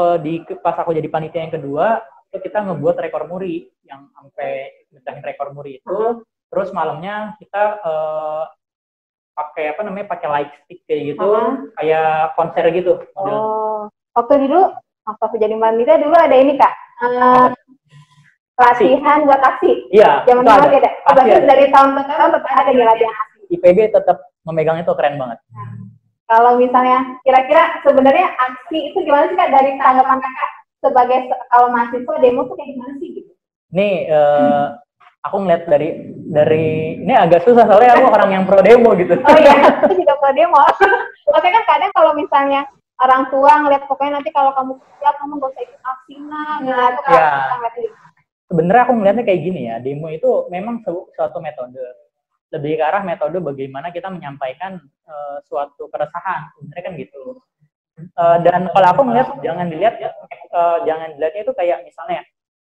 pas aku jadi panitia yang kedua, kita ngebuat rekor muri yang sampai mecahin rekor muri itu. Terus malamnya kita pakai light stick kayak gitu, kayak konser gitu. Waktu aku jadi panitia dulu ada ini Kak, latihan buat aksi. Iya. Zaman dulu ada. Berarti dari tahun ke tahun tetap ada nih latihan aksi. IPB tetap memegang itu, keren banget. Kalau misalnya kira-kira sebenarnya aksi itu gimana sih Kak, dari tanggapan Kakak sebagai kalau mahasiswa demo tuh kayak gimana sih gitu? Nih aku ngeliat dari ini agak susah soalnya aku orang yang pro demo gitu. Oh iya, aku juga pro demo. Makanya kan kadang kalau misalnya orang tua ngeliat pokoknya nanti kalau kamu kuliah kamu gak usah ikut aksi itu kan sangat gitu. Sebenarnya aku ngeliatnya kayak gini ya, demo itu memang suatu metode. Lebih ke arah metode bagaimana kita menyampaikan suatu keresahan, sebenarnya kan gitu. Dan kalau aku ngeliat jangan dilihatnya itu kayak misalnya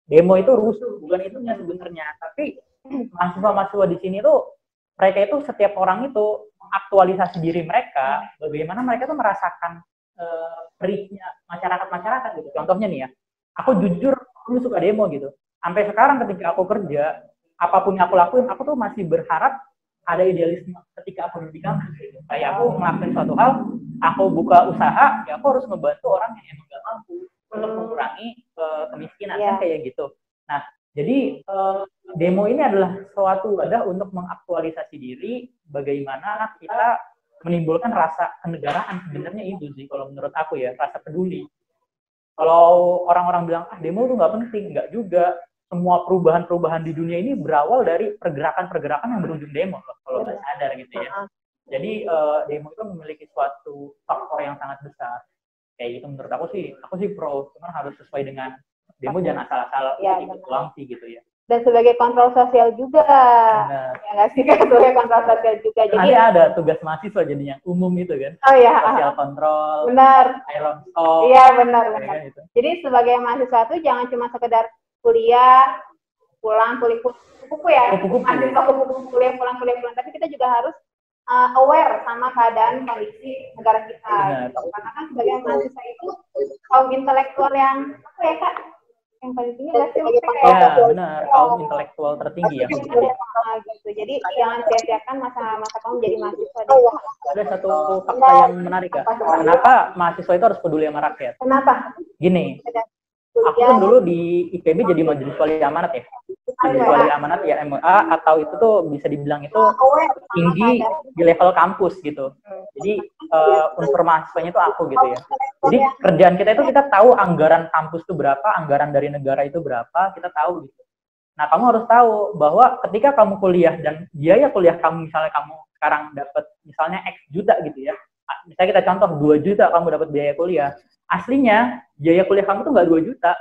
demo itu rusuh, bukan itunya sebenarnya. Tapi mahasiswa-mahasiswa di sini tuh mereka itu setiap orang itu mengaktualisasi diri mereka, bagaimana mereka tuh merasakan perihnya masyarakat gitu. Contohnya nih ya, aku jujur dulu suka demo gitu. Sampai sekarang ketika aku kerja, apapun yang aku lakuin, aku tuh masih berharap ada idealisme ketika aku di kampus gitu. Kayak aku ngelakuin suatu hal, aku buka usaha, ya aku harus ngebantu orang yang emang gak mampu untuk mengurangi kemiskinan, kan kayak gitu. Nah, jadi demo ini adalah suatu wadah untuk mengaktualisasi diri, bagaimana kita menimbulkan rasa kenegaraan. Sebenarnya itu sih kalau menurut aku ya, rasa peduli. Kalau orang-orang bilang, demo itu nggak penting, nggak juga. Semua perubahan-perubahan di dunia ini berawal dari pergerakan-pergerakan yang berujung demo loh, kalau nggak sadar gitu ya. Jadi demo itu memiliki suatu faktor yang sangat besar. Kayak gitu menurut aku sih pro, cuman harus sesuai dengan demo, jangan asal-asal ikut uang sih gitu ya. Dan sebagai kontrol sosial juga. Benar. Ya nggak sih, sebagai kontrol sosial juga. Jadi ada tugas mahasiswa jadi yang umum itu kan. Oh iya. Sosial kontrol. Benar. Iron Stock. Iya benar. Gitu. Jadi sebagai mahasiswa itu jangan cuma sekedar kuliah, pulang, kuliah ya. Mahasiswa kuliah, pulang, tapi kita juga harus aware sama keadaan kondisi negara kita. Gitu. Karena kan sebagai mahasiswa itu kaum intelektual yang apa ya Kak? yang paling tinggi nggak sih? Ya benar, kaum intelektual tertinggi ya. Gitu. Jadi jangan sia-siakan masa-masa kamu jadi mahasiswa. Ada satu fakta yang menarik ya. Kenapa mahasiswa itu harus peduli sama rakyat? Kenapa? Gini, aku kan dulu di IPB jadi majelis wali amanat ya. Majelis wali amanat ya MWA, atau itu tuh bisa dibilang itu tinggi di level kampus gitu. Jadi unsur mahasiswanya itu aku gitu ya. Jadi kerjaan kita itu kita tahu anggaran kampus itu berapa, anggaran dari negara itu berapa, kita tahu gitu. Nah, kamu harus tahu bahwa ketika kamu kuliah dan biaya kuliah kamu, misalnya kamu sekarang dapat misalnya X juta gitu ya. Misalnya kita contoh 2 juta kamu dapat biaya kuliah. Aslinya biaya kuliah kamu tuh nggak 2 juta.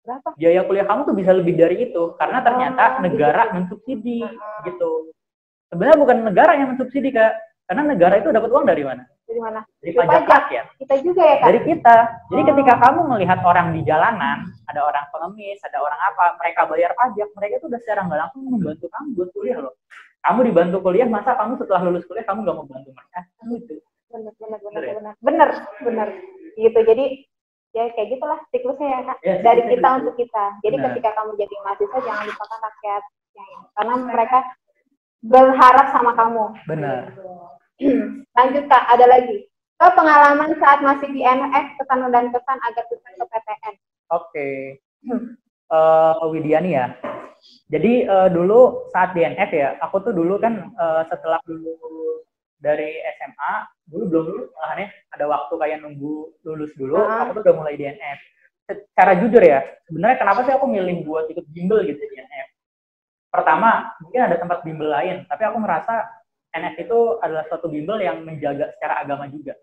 Berapa? Biaya kuliah kamu tuh bisa lebih dari itu karena ternyata negara mensubsidi gitu. Sebenarnya bukan negara yang mensubsidi, Kak. Karena negara itu dapat uang dari mana? Dari mana? Dari pajak rakyat. Kita juga ya, Kak? Dari kita. Jadi ketika kamu melihat orang di jalanan, ada orang pengemis, ada orang apa, mereka bayar pajak, mereka itu udah secara nggak langsung membantu kamu buat kuliah loh. Kamu dibantu kuliah, masa kamu setelah lulus kuliah kamu nggak mau bantu mereka? Gitu. Benar. Gitu. Jadi ya kayak gitulah siklusnya ya, Kak. Ya, dari kita gitu. Untuk kita. Jadi ketika kamu jadi mahasiswa jangan lupakan rakyat. Karena mereka berharap sama kamu. Benar. Lanjut, Kak, ada lagi. Pengalaman saat masih di NF, pesan dan pesan agar sukses ke PTN. Oke. Widiani ya. Jadi dulu saat di NF ya, aku tuh dulu kan setelah dulu dari SMA, dulu belum lulus malahannya, ada waktu kayak nunggu lulus dulu, aku tuh udah mulai di NF. Secara jujur ya, sebenarnya kenapa sih aku milih buat ikut bimbel gitu di NF? Pertama, mungkin ada tempat bimbel lain, tapi aku merasa NF itu adalah suatu bimbel yang menjaga secara agama juga.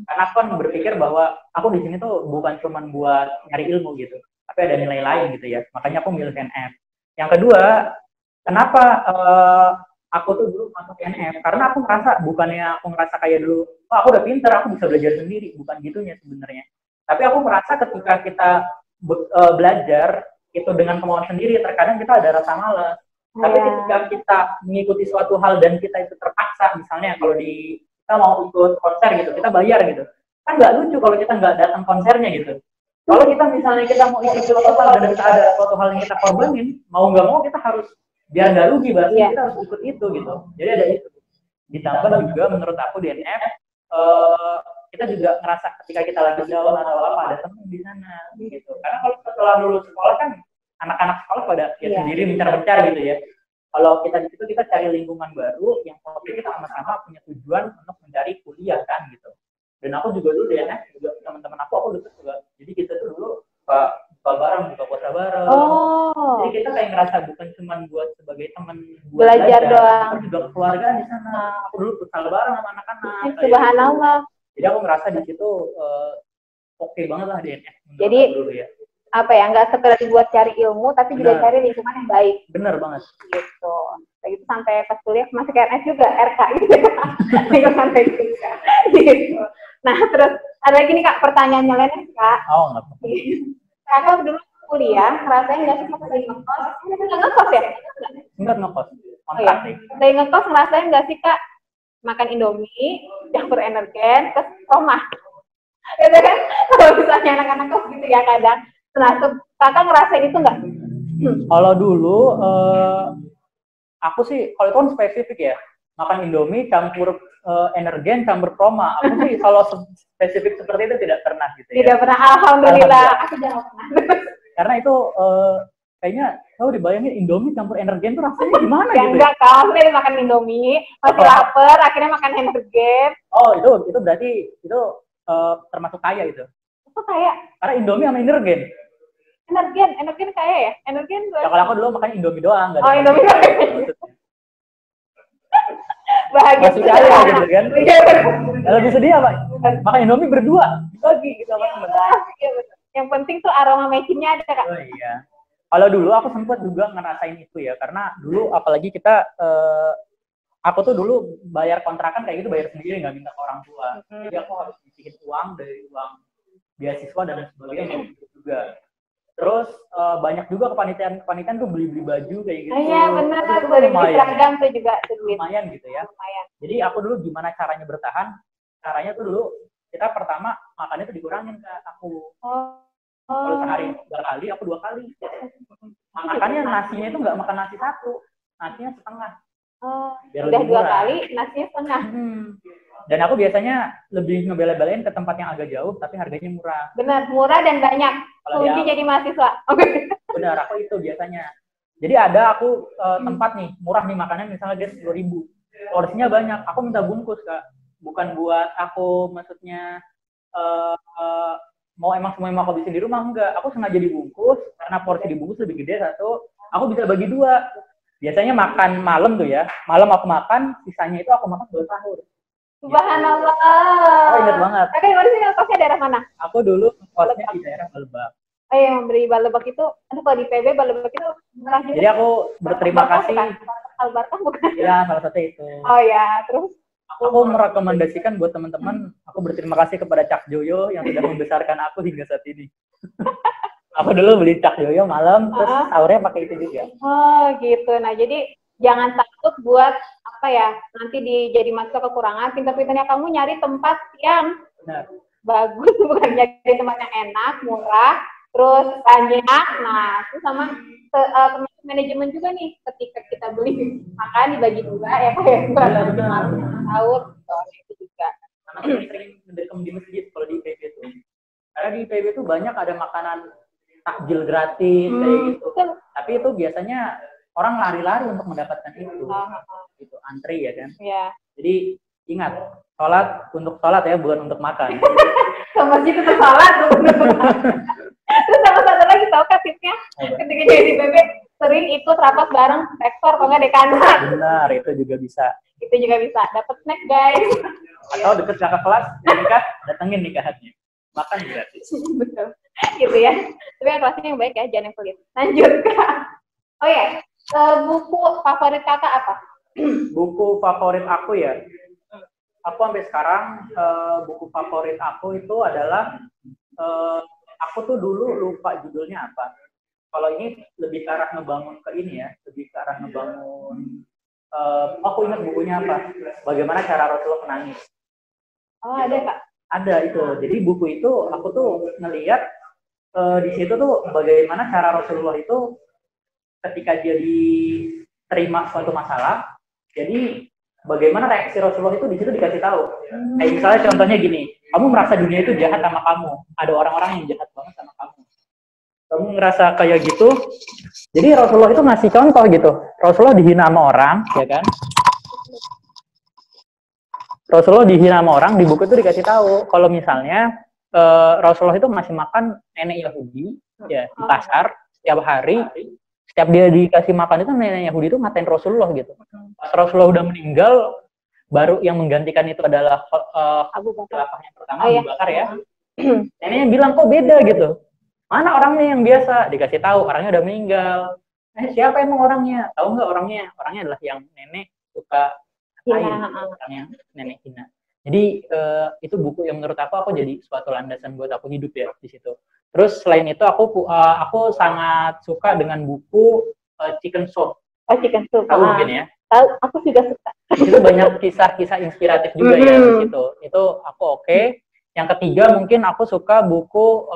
Karena aku kan berpikir bahwa aku di sini tuh bukan cuma buat nyari ilmu gitu, tapi ada nilai lain gitu ya. Makanya aku milih NF. Yang kedua, kenapa aku tuh dulu masuk NF? Karena aku merasa kayak dulu, oh, aku udah pinter, aku bisa belajar sendiri. Bukan gitunya sebenarnya. Tapi aku merasa ketika kita belajar itu dengan kemauan sendiri, terkadang kita ada rasa malas. Tapi ketika kita mengikuti suatu hal dan kita itu terpaksa, misalnya kalau kita mau ikut konser gitu, kita bayar gitu, kan nggak lucu kalau kita nggak datang konsernya gitu. Kalau kita misalnya kita mau ikut suatu hal dan kita ada suatu hal yang kita korbanin, mau nggak mau kita harus, biar nggak rugi berarti kita harus ikut itu gitu. Jadi ada itu. Ditambah juga menurut aku di NF, kita juga ngerasa ketika kita lagi down atau apa, ada teman di sana gitu. Karena kalau setelah lulus sekolah kan anak-anak sekolah pada sendiri mencar-mencar gitu ya. Kalau kita di situ kita cari lingkungan baru yang kita sama-sama punya tujuan untuk mencari kuliah kan gitu. Dan aku juga dulu di NF juga teman-teman aku deket juga. Jadi kita tuh dulu buka bareng, buka puasa bareng. Jadi kita kayak ngerasa bukan cuma buat sebagai teman buat belajar doang, tapi juga keluarga di sana. Aku dulu futsal bareng sama anak-anak. Subhanallah. Jadi aku ngerasa di situ oke banget lah di NF. Jadi dulu ya. Apa ya, nggak sekedar buat cari ilmu tapi juga cari lingkungan yang baik. Bener banget gitu. Kayak gitu sampai pas kuliah masih ke RS juga, RK gitu. Lingkungan baik juga gitu. Nah terus ada lagi nih, Kak, pertanyaannya lain, Kak. Nggak apa-apa. Kakak dulu kuliah ngerasain nggak sih pas lagi ngekos? Nggak ngekos ya? Nggak ngekos. Kontrak sih. Lagi ngekos ngerasain nggak sih, Kak, makan Indomie, campur energen, terus rumah? Itu kan kalau misalnya anak-anak kos gitu ya kadang. Nah, Kakak ngerasain itu nggak? Kalau dulu, aku sih, kalau itu kan spesifik ya, makan Indomie, campur energen, campur proma. Aku sih kalau spesifik seperti itu tidak pernah gitu ya. Tidak pernah, alhamdulillah. Aku jangan pernah. Karena itu kayaknya, tahu dibayangin Indomie campur energen tuh rasanya gimana gitu? Enggak, kamu makan Indomie, masih lapar, akhirnya makan energen. Oh, itu berarti itu termasuk kaya itu. Itu kaya? Karena Indomie sama energen. Energen kaya ya? Energen ya kalau aku dulu makan Indomie doang. Indomie doang. Bahagia. Masih kaya gitu kan. Lebih sedih apa? Makan Indomie berdua. Dibagi gitu sama temen. Yang penting tuh aroma matching-nya ada, Kak. Oh iya. Kalau dulu aku sempat juga ngerasain itu ya. Karena dulu apalagi kita, aku tuh dulu bayar kontrakan kayak gitu, bayar sendiri, nggak minta ke orang tua. Jadi aku harus nyisihin uang dari uang beasiswa dan sebagainya juga. Terus banyak juga kepanitiaan tuh beli baju kayak gitu. Iya benar, beli seragam tuh juga lumayan gitu ya. Lumayan. Jadi aku dulu gimana caranya bertahan? Caranya tuh dulu kita pertama makannya tuh dikurangin, Kak, aku. Kalau sehari 3 kali, aku 2 kali. Makannya nasinya itu nggak makan nasi satu, nasinya setengah. Udah 2 kali, nasinya setengah. Dan aku biasanya lebih ngebela-belain ke tempat yang agak jauh, tapi harganya murah. Benar, murah dan banyak. Kunci jadi mahasiswa. Benar, aku itu biasanya. Jadi ada aku tempat nih, murah nih makannya, misalnya dia 10.000. Porsinya banyak, aku minta bungkus, Kak. Bukan buat aku, maksudnya mau emang semua yang mau aku habisin di rumah, enggak. Aku sengaja dibungkus, karena porsi dibungkus lebih gede satu, aku bisa bagi 2. Biasanya makan malam tuh ya, malam aku makan, sisanya itu aku makan buat sahur. Subhanallah. Oh, ingat banget. Kakak gimana sih, kosnya daerah mana? Aku dulu kosnya di daerah Balebak. Yang beri Balebak itu, kalau di PB Balebak itu murah juga. Jadi aku berterima kasih. Albarkah bukan? Ya, salah satu itu. Oh ya, terus? Aku merekomendasikan buat teman-teman, aku berterima kasih kepada Cak Joyo yang sudah membesarkan aku hingga saat ini. Aku dulu beli Cak Joyo malam, terus sahurnya pakai itu juga. Oh gitu, nah jadi jangan takut buat nanti jadi mahasiswa kekurangan. Pintar-pintarnya kamu nyari tempat yang bagus, bukan nyari tempat yang enak, murah, terus banyak. Nah, itu sama manajemen juga nih, ketika kita beli makan dibagi 2 ya kayak buat malam sahur, itu juga. Karena sering mendekem di masjid kalau di IPB itu. Karena di IPB itu banyak ada makanan takjil gratis kayak gitu. Tapi itu biasanya orang lari-lari untuk mendapatkan itu. Itu antri ya kan. Yeah. Jadi ingat, sholat untuk sholat ya, bukan untuk makan. Ke masjid untuk sholat, untuk makan. Terus sama satu lagi tau kan tipsnya, ketika jadi di PB sering ikut rapat bareng rektor kalau nggak dekanat. Benar, itu juga bisa. Itu juga bisa, dapat snack guys. Atau deket kakak kelas, nikah, datengin nikahannya. Makan gratis. Betul, gitu ya. Tapi yang kelasnya yang baik ya, jangan yang pelit. Lanjut, Kak. Oh ya, buku favorit kakak apa? Buku favorit aku ya, aku sampai sekarang buku favorit aku itu adalah aku tuh dulu lupa judulnya apa. Kalau ini lebih ke arah ngebangun ke ini ya, lebih ke arah ngebangun. Aku ingat bukunya apa? Bagaimana cara Rasulullah menangis. Oh ada Kak? Ada itu. Jadi buku itu aku tuh ngelihat di situ tuh bagaimana cara Rasulullah itu ketika dia diterima suatu masalah. Jadi bagaimana reaksi Rasulullah itu di situ dikasih tahu. Kayak misalnya contohnya gini, kamu merasa dunia itu jahat sama kamu, ada orang-orang yang jahat banget sama kamu. Kamu ngerasa kayak gitu, jadi Rasulullah itu ngasih contoh gitu. Rasulullah dihina sama orang, ya kan? Rasulullah dihina sama orang, di buku itu dikasih tahu kalau misalnya Rasulullah itu masih makan nenek Yahudi ya di pasar setiap hari. Setiap dia dikasih makan itu nenek Yahudi itu ngatain Rasulullah gitu. Pas Rasulullah udah meninggal, baru yang menggantikan itu adalah Abu Bakar yang pertama, Abu Bakar ya. Neneknya bilang kok beda gitu. Mana orangnya yang biasa? Dikasih tahu orangnya udah meninggal. Siapa emang orangnya? Tahu nggak orangnya? Orangnya adalah yang nenek suka yang nenek hina. Jadi itu buku yang menurut aku jadi suatu landasan buat aku hidup ya di situ. Terus selain itu aku sangat suka dengan buku Chicken Soup. Oh, Chicken Soup. Tahu mungkin ya? Tahu, aku juga suka. Di situ banyak kisah-kisah inspiratif juga ya di situ. Itu aku oke. Yang ketiga mungkin aku suka buku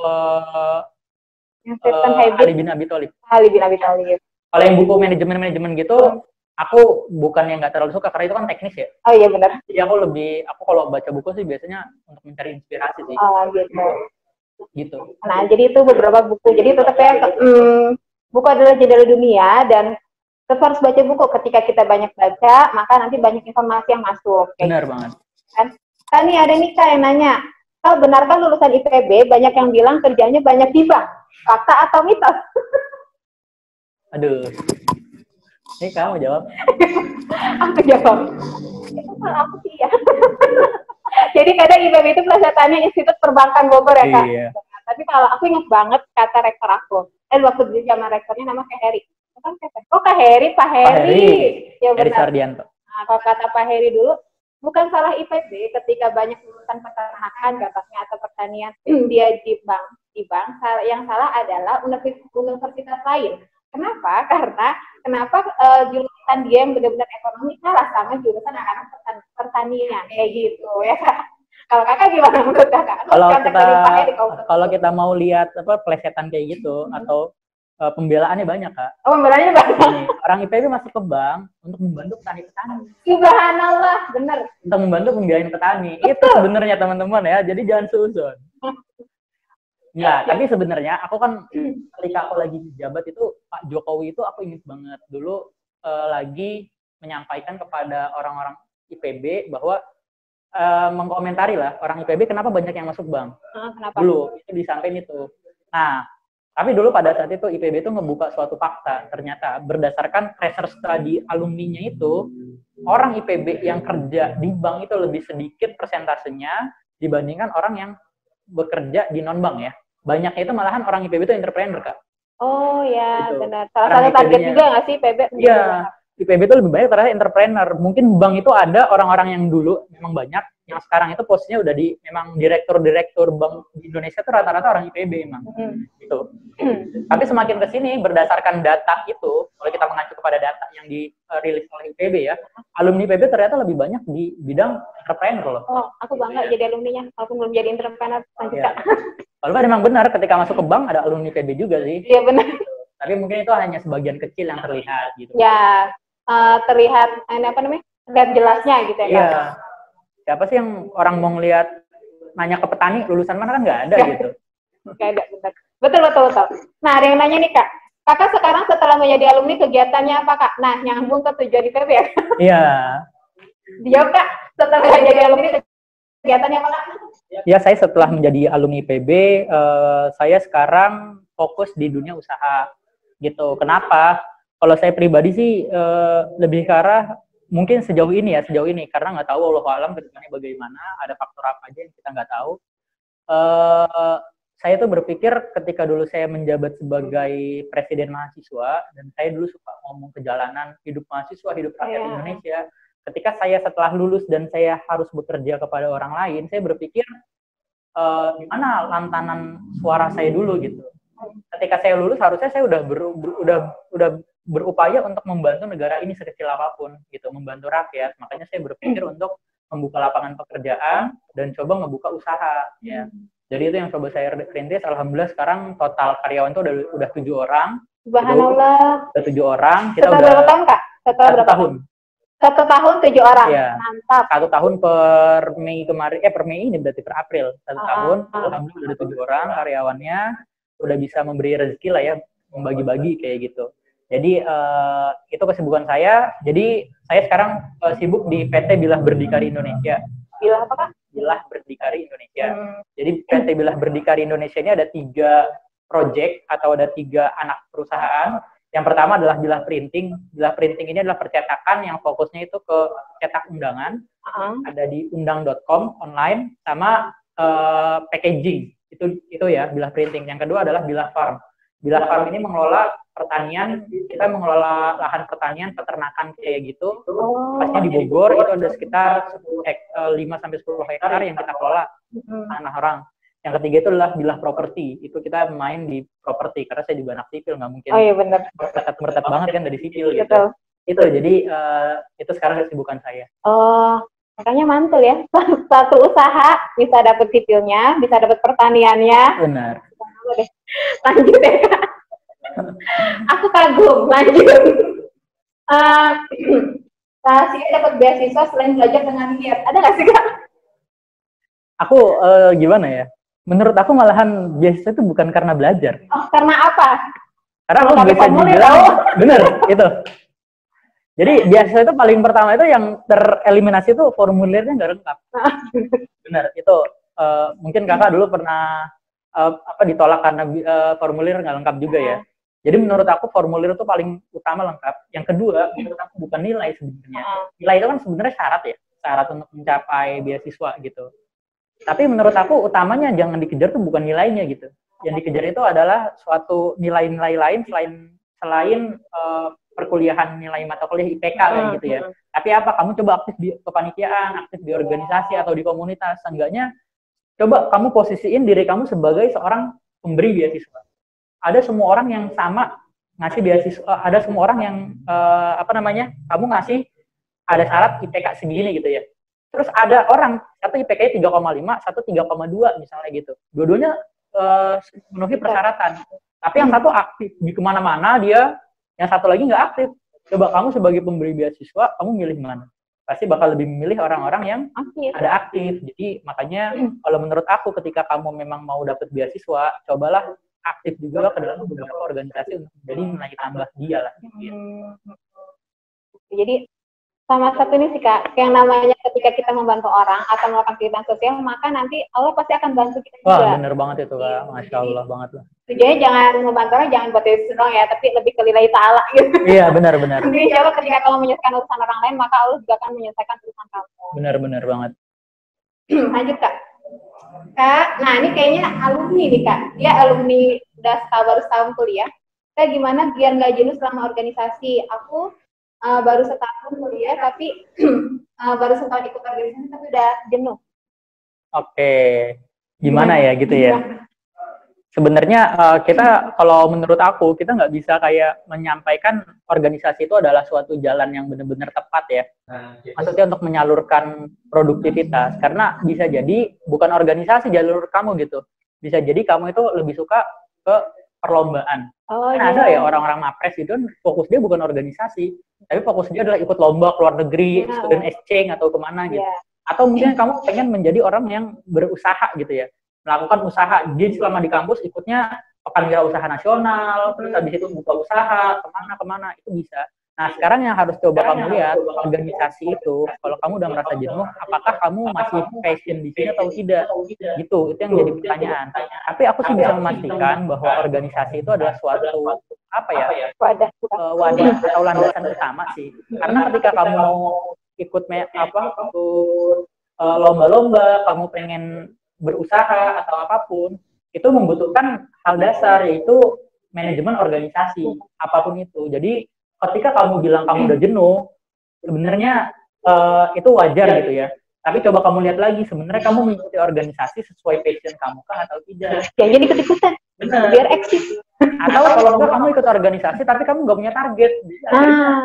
Ali bin Abi Thalib. Ali bin Abi Thalib. Kalau yang buku manajemen gitu, aku bukan yang nggak terlalu suka karena itu kan teknis ya. Oh iya benar. Jadi aku kalau baca buku sih biasanya untuk mencari inspirasi sih. Oh gitu. Nah jadi itu beberapa buku. Jadi tetap ya buku adalah jendela dunia dan tetap harus baca buku. Ketika kita banyak baca, maka nanti banyak informasi yang masuk. Benar banget. Kan nih ada nih Kak yang nanya, benarkah lulusan IPB banyak yang bilang kerjanya banyak di bank? Fakta atau mitos? Aduh. Ini kamu jawab. Aku jawab. Itu kalau aku sih ya. Jadi kadang IPB itu pelajarannya Institut Perbankan Bogor ya Kak. Iya. Tapi kalau aku ingat banget kata rektor aku. Waktu di zaman rektornya nama Kak Heri. Kan Kak Heri, Pak Heri. Ya benar. Heri Sardianto. Nah, kalau kata Pak Heri dulu, bukan salah IPB ketika banyak lulusan peternakan katanya atau pertanian dia di bank. Yang salah adalah universitas lain. Kenapa? Karena jurusan dia yang benar-benar ekonomi kalah sama jurusan anak-anak pertanian kayak gitu ya Kak. Kalau kakak gimana menurut kakak? Kalau kita mau lihat plesetan kayak gitu atau pembelaannya banyak, Kak. Oh, pembelaannya banyak. Ini, orang IPB masuk ke bank untuk membantu petani-petani. Subhanallah, benar. Untuk membantu pembiayaan petani. Itu sebenarnya teman-teman ya. Jadi jangan suzon. Enggak, tapi sebenarnya aku kan ketika aku lagi jabat itu Pak Jokowi itu aku ingat banget dulu lagi menyampaikan kepada orang-orang IPB bahwa mengkomentari lah orang IPB kenapa banyak yang masuk bank. Kenapa? Dulu itu disampaikan itu. Nah, tapi dulu pada saat itu IPB itu ngebuka suatu fakta, ternyata berdasarkan research study alumninya itu orang IPB yang kerja di bank itu lebih sedikit persentasenya dibandingkan orang yang bekerja di non bank ya. Banyaknya itu malahan orang IPB itu entrepreneur, Kak. Oh ya, gitu. Benar. Salah satu target juga nggak sih IPB? Iya. IPB itu lebih banyak terhadap entrepreneur. Mungkin bank itu ada orang-orang yang dulu memang banyak, yang sekarang itu posisinya udah di memang direktur bank di Indonesia itu rata-rata orang IPB emang. Gitu. Tapi semakin ke sini berdasarkan data itu, kalau kita mengacu kepada data yang dirilis oleh IPB ya, alumni IPB ternyata lebih banyak di bidang entrepreneur loh. Oh, aku bangga jadi alumninya, aku belum jadi entrepreneur. Ya. Kalau memang benar ketika masuk ke bank ada alumni IPB juga sih. Iya benar. Tapi mungkin itu hanya sebagian kecil yang terlihat gitu. Ya. Terlihat lihat jelasnya gitu ya. Iya. Siapa sih yang orang mau ngelihat nanya ke petani lulusan mana kan nggak ada gitu. Nggak ada, betul. Nah, ada yang nanya nih Kak. Kakak sekarang setelah menjadi alumni kegiatannya apa Kak? Nah, nyambung ke tujuan IPB ya. Iya. Dia Kak, setelah menjadi alumni kegiatannya apa Kak? Ya, saya setelah menjadi alumni IPB, saya sekarang fokus di dunia usaha gitu. Kenapa? Kalau saya pribadi sih lebih ke arah mungkin sejauh ini karena nggak tahu Allah alam kedepannya bagaimana, ada faktor apa aja yang kita nggak tahu. Saya tuh berpikir ketika dulu saya menjabat sebagai presiden mahasiswa dan saya dulu suka ngomong ke jalanan hidup mahasiswa, hidup rakyat Indonesia. Ketika saya setelah lulus dan saya harus bekerja kepada orang lain, saya berpikir gimana lantanan suara saya dulu gitu. Ketika saya lulus harusnya saya udah berupaya untuk membantu negara ini sekecil apapun gitu, membantu rakyat. Makanya saya berpikir untuk membuka lapangan pekerjaan dan coba ngebuka usaha ya. Jadi itu yang coba saya rintis. Alhamdulillah sekarang total karyawan itu udah 7 orang. Subhanallah. Udah 7 orang. Kita setelah berapa tahun Kak? Setelah berapa tahun? 1 tahun 7 orang. Ya. Mantap. 1 tahun per Mei kemarin, per Mei ini berarti per April. 1 tahun. Alhamdulillah udah 7 orang karyawannya. Udah bisa memberi rezeki lah ya, membagi-bagi kayak gitu. Jadi itu kesibukan saya. Jadi saya sekarang sibuk di PT Bilah Berdikari Indonesia. Bilah apa Kak? Bilah Berdikari Indonesia. Jadi PT Bilah Berdikari Indonesia ini ada 3 project atau ada 3 anak perusahaan. Yang pertama adalah Bilah Printing. Bilah Printing ini adalah percetakan yang fokusnya itu ke cetak undangan. Ada di undang.com online sama packaging. Itu ya Bilah Printing. Yang kedua adalah Bilah Farm. Bilah Farm ini mengelola pertanian, kita mengelola lahan pertanian, peternakan kayak gitu. Pasnya di Bogor itu ada sekitar 5-10 hektar yang kita kelola tanah orang. Yang ketiga itu adalah Bilah Properti. Itu kita main di properti karena saya juga anak sipil, nggak mungkin. Oh iya benar. Mertet banget kan dari sipil gitu. Itu jadi itu sekarang kesibukan saya. Oh, makanya mantul ya. Satu usaha bisa dapat sipilnya, bisa dapat pertaniannya. Benar. Lanjut ya Kak. Aku kagum, lanjut. Rahasia dapat beasiswa selain belajar dengan giat. Ada nggak sih Kak? Aku gimana ya? Menurut aku malahan beasiswa itu bukan karena belajar. Oh, karena apa? Karena aku bisa dibilang, bener, itu. Jadi beasiswa itu paling pertama itu yang tereliminasi itu formulirnya nggak lengkap. Bener, itu mungkin kakak dulu pernah ditolak karena formulir nggak lengkap juga ya. Jadi menurut aku formulir itu paling utama lengkap. Yang kedua, menurut aku bukan nilai sebenarnya. Nilai itu kan sebenarnya syarat ya, syarat untuk mencapai beasiswa gitu. Tapi menurut aku utamanya jangan dikejar tuh bukan nilainya gitu. Yang dikejar itu adalah suatu nilai-nilai lain selain perkuliahan nilai mata kuliah IPK kayak gitu ya. Tapi apa? Kamu coba aktif di kepanitiaan, aktif di organisasi atau di komunitas. Seenggaknya coba kamu posisiin diri kamu sebagai seorang pemberi beasiswa. Ada semua orang yang sama ngasih beasiswa, ada semua orang yang kamu ngasih ada syarat IPK segini gitu ya. Terus ada orang, satu IPK-nya 3,5, satu 3,2 misalnya gitu. Dua-duanya memenuhi persyaratan. Tapi yang satu aktif di kemana-mana dia, yang satu lagi nggak aktif. Coba kamu sebagai pemberi beasiswa, kamu milih mana? Pasti bakal lebih memilih orang-orang yang ada aktif. Jadi makanya kalau menurut aku ketika kamu memang mau dapat beasiswa, cobalah aktif juga ke dalam beberapa organisasi untuk menjadi nilai tambah dia lah. Jadi sama satu ini sih Kak, yang namanya ketika kita membantu orang atau melakukan kegiatan sosial, maka nanti Allah pasti akan bantu kita juga. Wah, bener banget itu Kak, Masya Allah banget lah. Tujuannya jangan membantu orang, jangan buat diri sendiri ya, tapi lebih ke lillahi ta'ala gitu. Iya, benar-benar. Jadi insya Allah ketika kamu menyelesaikan urusan orang lain, maka Allah juga akan menyelesaikan urusan kamu. Benar-benar banget. Lanjut Kak. Kak, nah ini kayaknya alumni nih Kak. Dia alumni baru setahun kuliah. Kak, gimana biar nggak jenuh selama organisasi? Aku baru setahun kuliah tapi baru setahun ikut organisasi tapi udah jenuh. Oke, gimana ya gitu ya? Sebenarnya kita kalau menurut aku kita nggak bisa kayak menyampaikan organisasi itu adalah suatu jalan yang benar-benar tepat ya. Maksudnya untuk menyalurkan produktivitas, karena bisa jadi bukan organisasi jalur kamu gitu. Bisa jadi kamu itu lebih suka ke perlombaan. Ada ya orang-orang mapres itu fokus dia bukan organisasi, tapi fokus dia adalah ikut lomba ke luar negeri, student exchange atau kemana gitu. Atau mungkin kamu pengen menjadi orang yang berusaha gitu ya, melakukan usaha. Jadi selama di kampus ikutnya pekan wirausaha nasional, terus habis itu buka usaha, kemana-kemana, itu bisa. Nah, sekarang yang harus coba kamu lihat, organisasi itu, kalau kamu udah merasa jenuh, apakah kamu masih passion di sini atau tidak? Gitu, itu yang jadi pertanyaan. Tapi aku sih bisa memastikan bahwa organisasi itu adalah suatu, wadah atau landasan utama sih. Karena ketika kamu mau ikut lomba-lomba, kamu pengen berusaha atau apapun, itu membutuhkan hal dasar, yaitu manajemen organisasi, apapun itu. Jadi, ketika kamu bilang kamu udah jenuh, sebenarnya itu wajar gitu ya. Tapi coba kamu lihat lagi, sebenarnya kamu mengikuti organisasi sesuai passion kamu kah atau tidak? Ya, jadi ikut-ikutan, biar eksis. Atau kalau enggak kamu ikut organisasi, tapi kamu nggak punya target.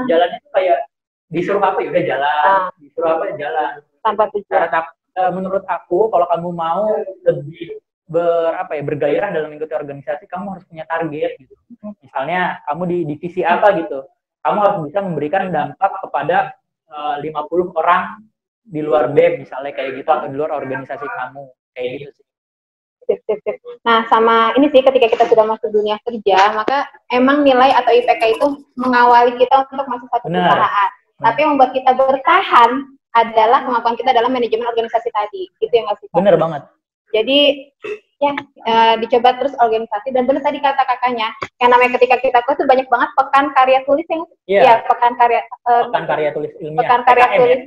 Jalannya itu kayak disuruh apa ya udah jalan, disuruh apa ya jalan. Tanpa tujuan. Menurut aku, kalau kamu mau lebih bergairah dalam mengikuti organisasi, kamu harus punya target gitu. Misalnya kamu di divisi apa gitu. Kamu harus bisa memberikan dampak kepada 50 orang di luar BEM misalnya kayak gitu, atau di luar organisasi kamu kayak gitu sih. Sip. Nah, sama ini sih ketika kita sudah masuk dunia kerja, maka emang nilai atau IPK itu mengawali kita untuk masuk satu perusahaan. Tapi yang membuat kita bertahan adalah kemampuan kita dalam manajemen organisasi tadi. Gitu ya nggak sih? Bener banget. Jadi ya dicoba terus organisasi, dan benar tadi kata kakaknya, yang namanya ketika kita kelas tuh banyak banget pekan karya tulis yang pekan karya tulis ilmiah, pekan karya tulis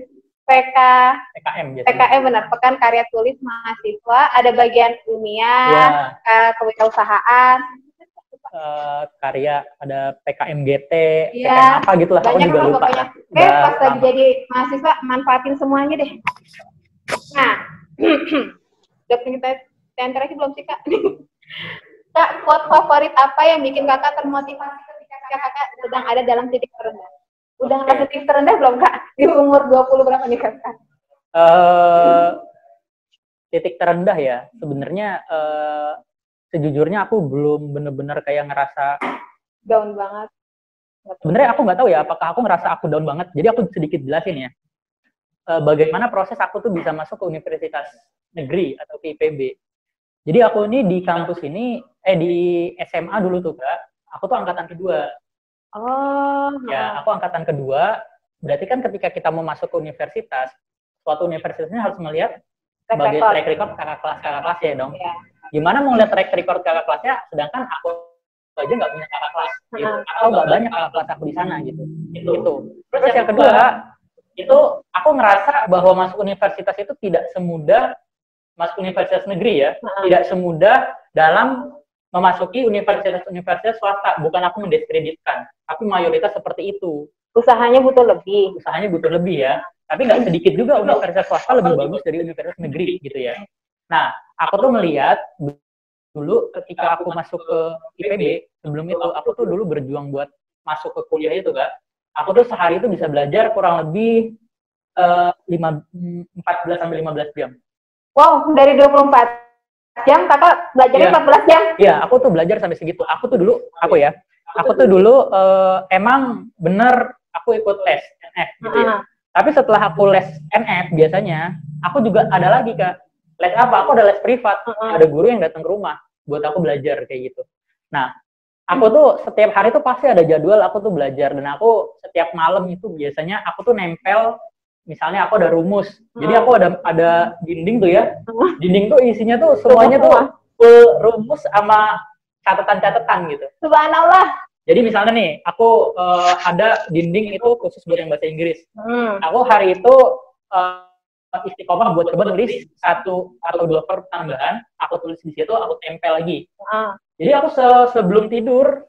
PKM benar, pekan karya tulis mahasiswa, ada bagian ilmiah, kewirausahaan, karya, ada PKMGT, PKM apa gitulah, aku juga lupa. Pas lagi jadi mahasiswa manfaatin semuanya deh. Nah, dokter kita yang terakhir belum sih Kak? Kak, quote favorit apa yang bikin kakak termotivasi ketika kakak sedang ada dalam titik terendah? Udah ngerasain titik terendah belum Kak? Di umur 20 berapa nih Kak? Titik terendah ya, sebenarnya sejujurnya aku belum bener-bener kayak ngerasa down banget. Sebenarnya aku nggak tahu ya, apakah aku ngerasa aku down banget. Jadi aku sedikit jelasin ya. Bagaimana proses aku tuh bisa masuk ke universitas negeri atau ke IPB. Jadi aku ini di kampus ini, di SMA dulu tuh Kak, aku tuh angkatan kedua. Ya, aku angkatan kedua, berarti kan ketika kita mau masuk ke universitas, suatu universitasnya harus melihat sebagai track record kakak kelas ya dong. Gimana mau lihat track record kakak kelasnya, sedangkan aku aja nggak punya kakak kelas, gitu. Atau nggak banyak kakak kelas aku di sana gitu. Gitu. Terus yang kedua, itu aku ngerasa bahwa masuk universitas itu tidak semudah masuk universitas negeri ya, tidak semudah dalam memasuki universitas swasta. Bukan aku mendiskreditkan, tapi mayoritas seperti itu. Usahanya butuh lebih Ya, tapi nggak sedikit juga universitas swasta lebih bagus dari universitas negeri gitu ya. Nah, aku tuh melihat dulu ketika aku masuk ke IPB, sebelum itu aku tuh dulu berjuang buat masuk ke kuliah itu Kak. Aku tuh sehari itu bisa belajar kurang lebih 14 sampai 15 jam. Wow, dari 24 jam kakak belajarnya 14 jam? Iya, aku tuh belajar sampai segitu. Aku tuh dulu emang bener aku ikut tes NF gitu ya. Tapi setelah aku les NF biasanya, aku juga ada lagi Kak. Les apa? Aku ada les privat. Ada guru yang datang ke rumah buat aku belajar kayak gitu. Nah, aku tuh setiap hari tuh pasti ada jadwal aku tuh belajar, dan aku setiap malam itu biasanya aku tuh nempel, misalnya aku ada rumus. Jadi aku ada dinding tuh ya. Dinding tuh isinya tuh semuanya tuh rumus sama catatan-catatan gitu. Subhanallah. Jadi misalnya nih, aku ada dinding itu khusus buat yang bahasa Inggris. Aku hari itu istiqomah buat coba nulis 1 atau 2 tambahan, aku tulis di situ, aku tempel lagi. Jadi aku sebelum tidur,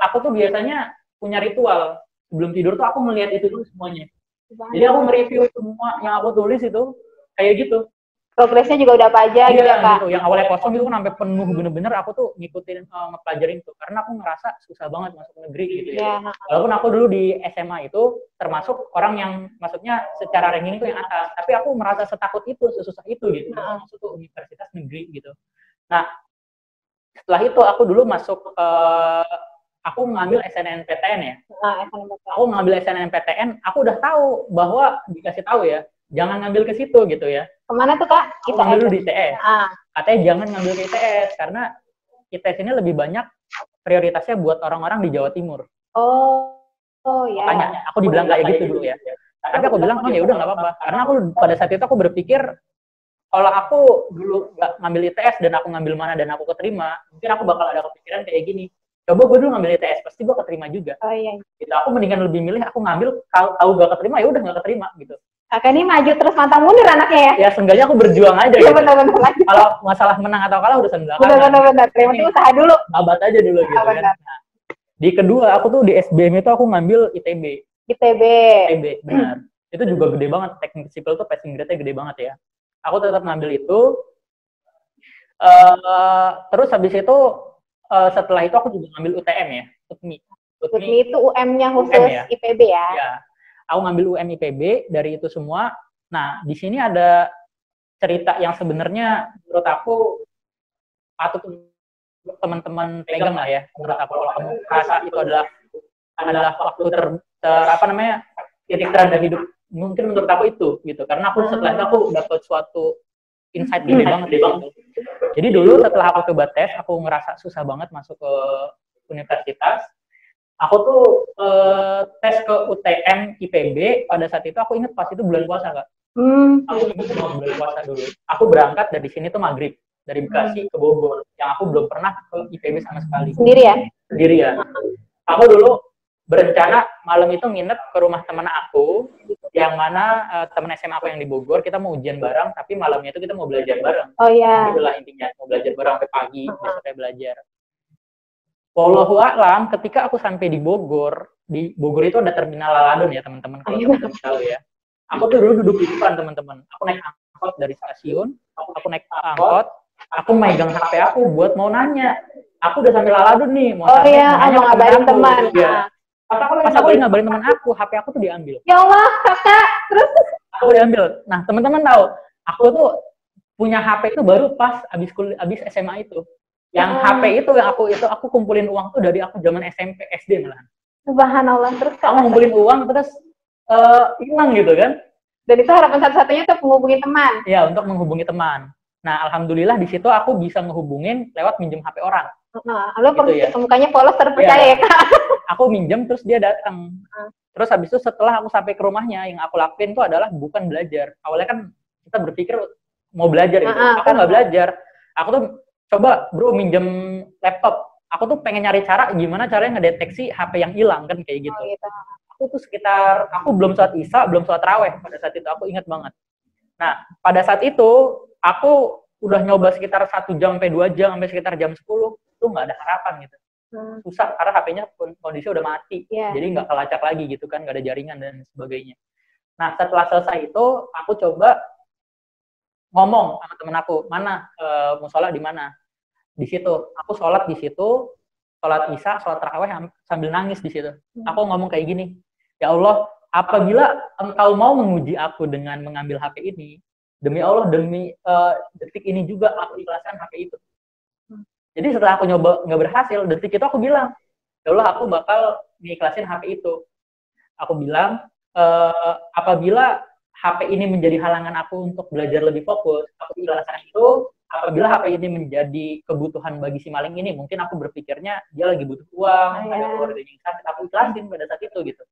aku tuh biasanya punya ritual. Sebelum tidur tuh aku melihat itu dulu semuanya. Jadi aku mereview semua yang aku tulis itu kayak gitu. Progresnya juga udah apa aja gitu ya Kak? Gitu. Yang awalnya kosong itu kan sampai penuh bener-bener, aku tuh ngikutin, ngepelajarin tuh. Karena aku ngerasa susah banget masuk negeri gitu ya. Walaupun aku dulu di SMA itu termasuk orang yang maksudnya secara ranking itu yang atas. Tapi aku merasa setakut itu, sesusah itu gitu. Masuk ke universitas negeri gitu. Nah, setelah itu aku dulu masuk, aku ngambil SNMPTN ya. Aku ngambil SNMPTN, aku udah tahu bahwa dikasih tahu ya, jangan ngambil ke situ gitu ya. Kemana tuh Kak? Aku ngambil dulu di ITS. Katanya jangan ngambil ke ITS karena ITS ini lebih banyak prioritasnya buat orang-orang di Jawa Timur. Oh ya. Makanya aku dibilang kayak gitu dulu ya. Tapi aku bilang, oh ya udah nggak apa-apa. Karena aku pada saat itu aku berpikir, kalau aku dulu nggak ngambil ITS dan aku ngambil mana dan aku keterima, mungkin aku bakal ada kepikiran kayak gini. Coba gue dulu ngambil ITS, pasti gue keterima juga. Oh iya. Gitu. Aku mendingan lebih milih aku ngambil, kalau tahu gak keterima ya udah nggak keterima gitu. Kakak ini maju terus mantang mundur anaknya ya? Ya seenggaknya aku berjuang aja gitu. Benar-benar. Kalau masalah menang atau kalah urusan belakangan. Benar-benar. Yang penting usaha dulu. Babat aja dulu gitu kan. Nah, di kedua aku tuh di SBM itu aku ngambil ITB. ITB, benar. Itu juga gede banget. Teknik sipil tuh passing grade-nya gede banget ya. Aku tetap ngambil itu. Terus habis itu setelah itu aku juga ngambil UTM ya, UTMI. UTMI itu UM-nya khusus ya? IPB ya? Ya. Aku ngambil UM IPB dari itu semua. Nah, di sini ada cerita yang sebenarnya menurut aku patut teman-teman pegang lah ya. Menurut aku, kalau kamu merasa itu adalah waktu titik terendah hidup, mungkin menurut aku itu gitu. Karena aku setelah itu aku dapat suatu insight gede banget. Jadi dulu setelah aku coba tes, aku ngerasa susah banget masuk ke universitas. Aku tuh tes ke UTM IPB, pada saat itu aku ingat pas itu bulan puasa Kak. Aku ingat bulan puasa dulu. Aku berangkat dari sini tuh maghrib, dari Bekasi ke Bogor, yang aku belum pernah ke IPB sama sekali. Sendiri ya? Sendiri ya. Aku dulu berencana malam itu nginep ke rumah teman aku, yang mana teman SMA aku yang di Bogor, kita mau ujian bareng, tapi malamnya itu kita mau belajar bareng. Oh iya. Itulah intinya, mau belajar bareng sampai pagi, besoknya belajar. Wallahu a'lam, ketika aku sampai di Bogor itu ada terminal Laladon ya teman-teman, kalau teman-teman tahu ya. Aku tuh dulu duduk di depan teman-teman. Aku naik angkot dari stasiun, aku naik angkot, aku megang HP aku buat mau nanya. Aku udah sampai Laladon nih, mau mau ngabarin teman. Ya. Pas aku ngabarin teman aku, HP aku tuh diambil. Ya Allah, Kakak, terus? Aku diambil. Nah, teman-teman tahu, aku tuh punya HP itu baru pas abis SMA itu. Yang HP itu yang aku kumpulin uang tuh dari aku zaman SMP, SD malahan. Subhanallah, terus aku ngumpulin uang terus hilang gitu kan. Dan itu harapan satu-satunya untuk menghubungi teman. Iya, untuk menghubungi teman. Nah, alhamdulillah di situ aku bisa ngehubungin lewat minjem HP orang. Lo gitu ya? Mukanya polos terpercaya ya Kak. Aku minjem terus dia datang. Terus habis itu setelah aku sampai ke rumahnya, yang aku lakuin tuh adalah bukan belajar. Awalnya kan kita berpikir mau belajar gitu. Aku nggak belajar. Aku tuh coba bro minjem laptop. Aku tuh pengen nyari cara gimana caranya ngedeteksi HP yang hilang kan kayak gitu. Aku tuh aku belum sholat isya, belum sholat raweh pada saat itu, aku ingat banget. Nah, pada saat itu aku udah nyoba sekitar 1 jam sampai 2 jam sampai sekitar jam 10, tuh nggak ada harapan gitu. Susah karena HP-nya kondisi udah mati, jadi nggak kelacak lagi gitu kan, nggak ada jaringan dan sebagainya. Nah, setelah selesai itu aku coba ngomong sama temen aku, mana musola di mana? Di situ. Aku sholat di situ, sholat isya, sholat tarawih sambil nangis di situ. Aku ngomong kayak gini, ya Allah, apabila engkau mau menguji aku dengan mengambil HP ini, demi Allah, demi detik ini juga aku ikhlaskan HP itu. Jadi setelah aku nyoba nggak berhasil, detik itu aku bilang, ya Allah, aku bakal ngiklasin HP itu. Aku bilang, apabila HP ini menjadi halangan aku untuk belajar lebih fokus, aku ikhlaskan itu. Apabila HP ini menjadi kebutuhan bagi si maling ini, mungkin aku berpikirnya dia lagi butuh uang, ada keluarga yang sakit, aku ikhlasin pada saat itu gitu.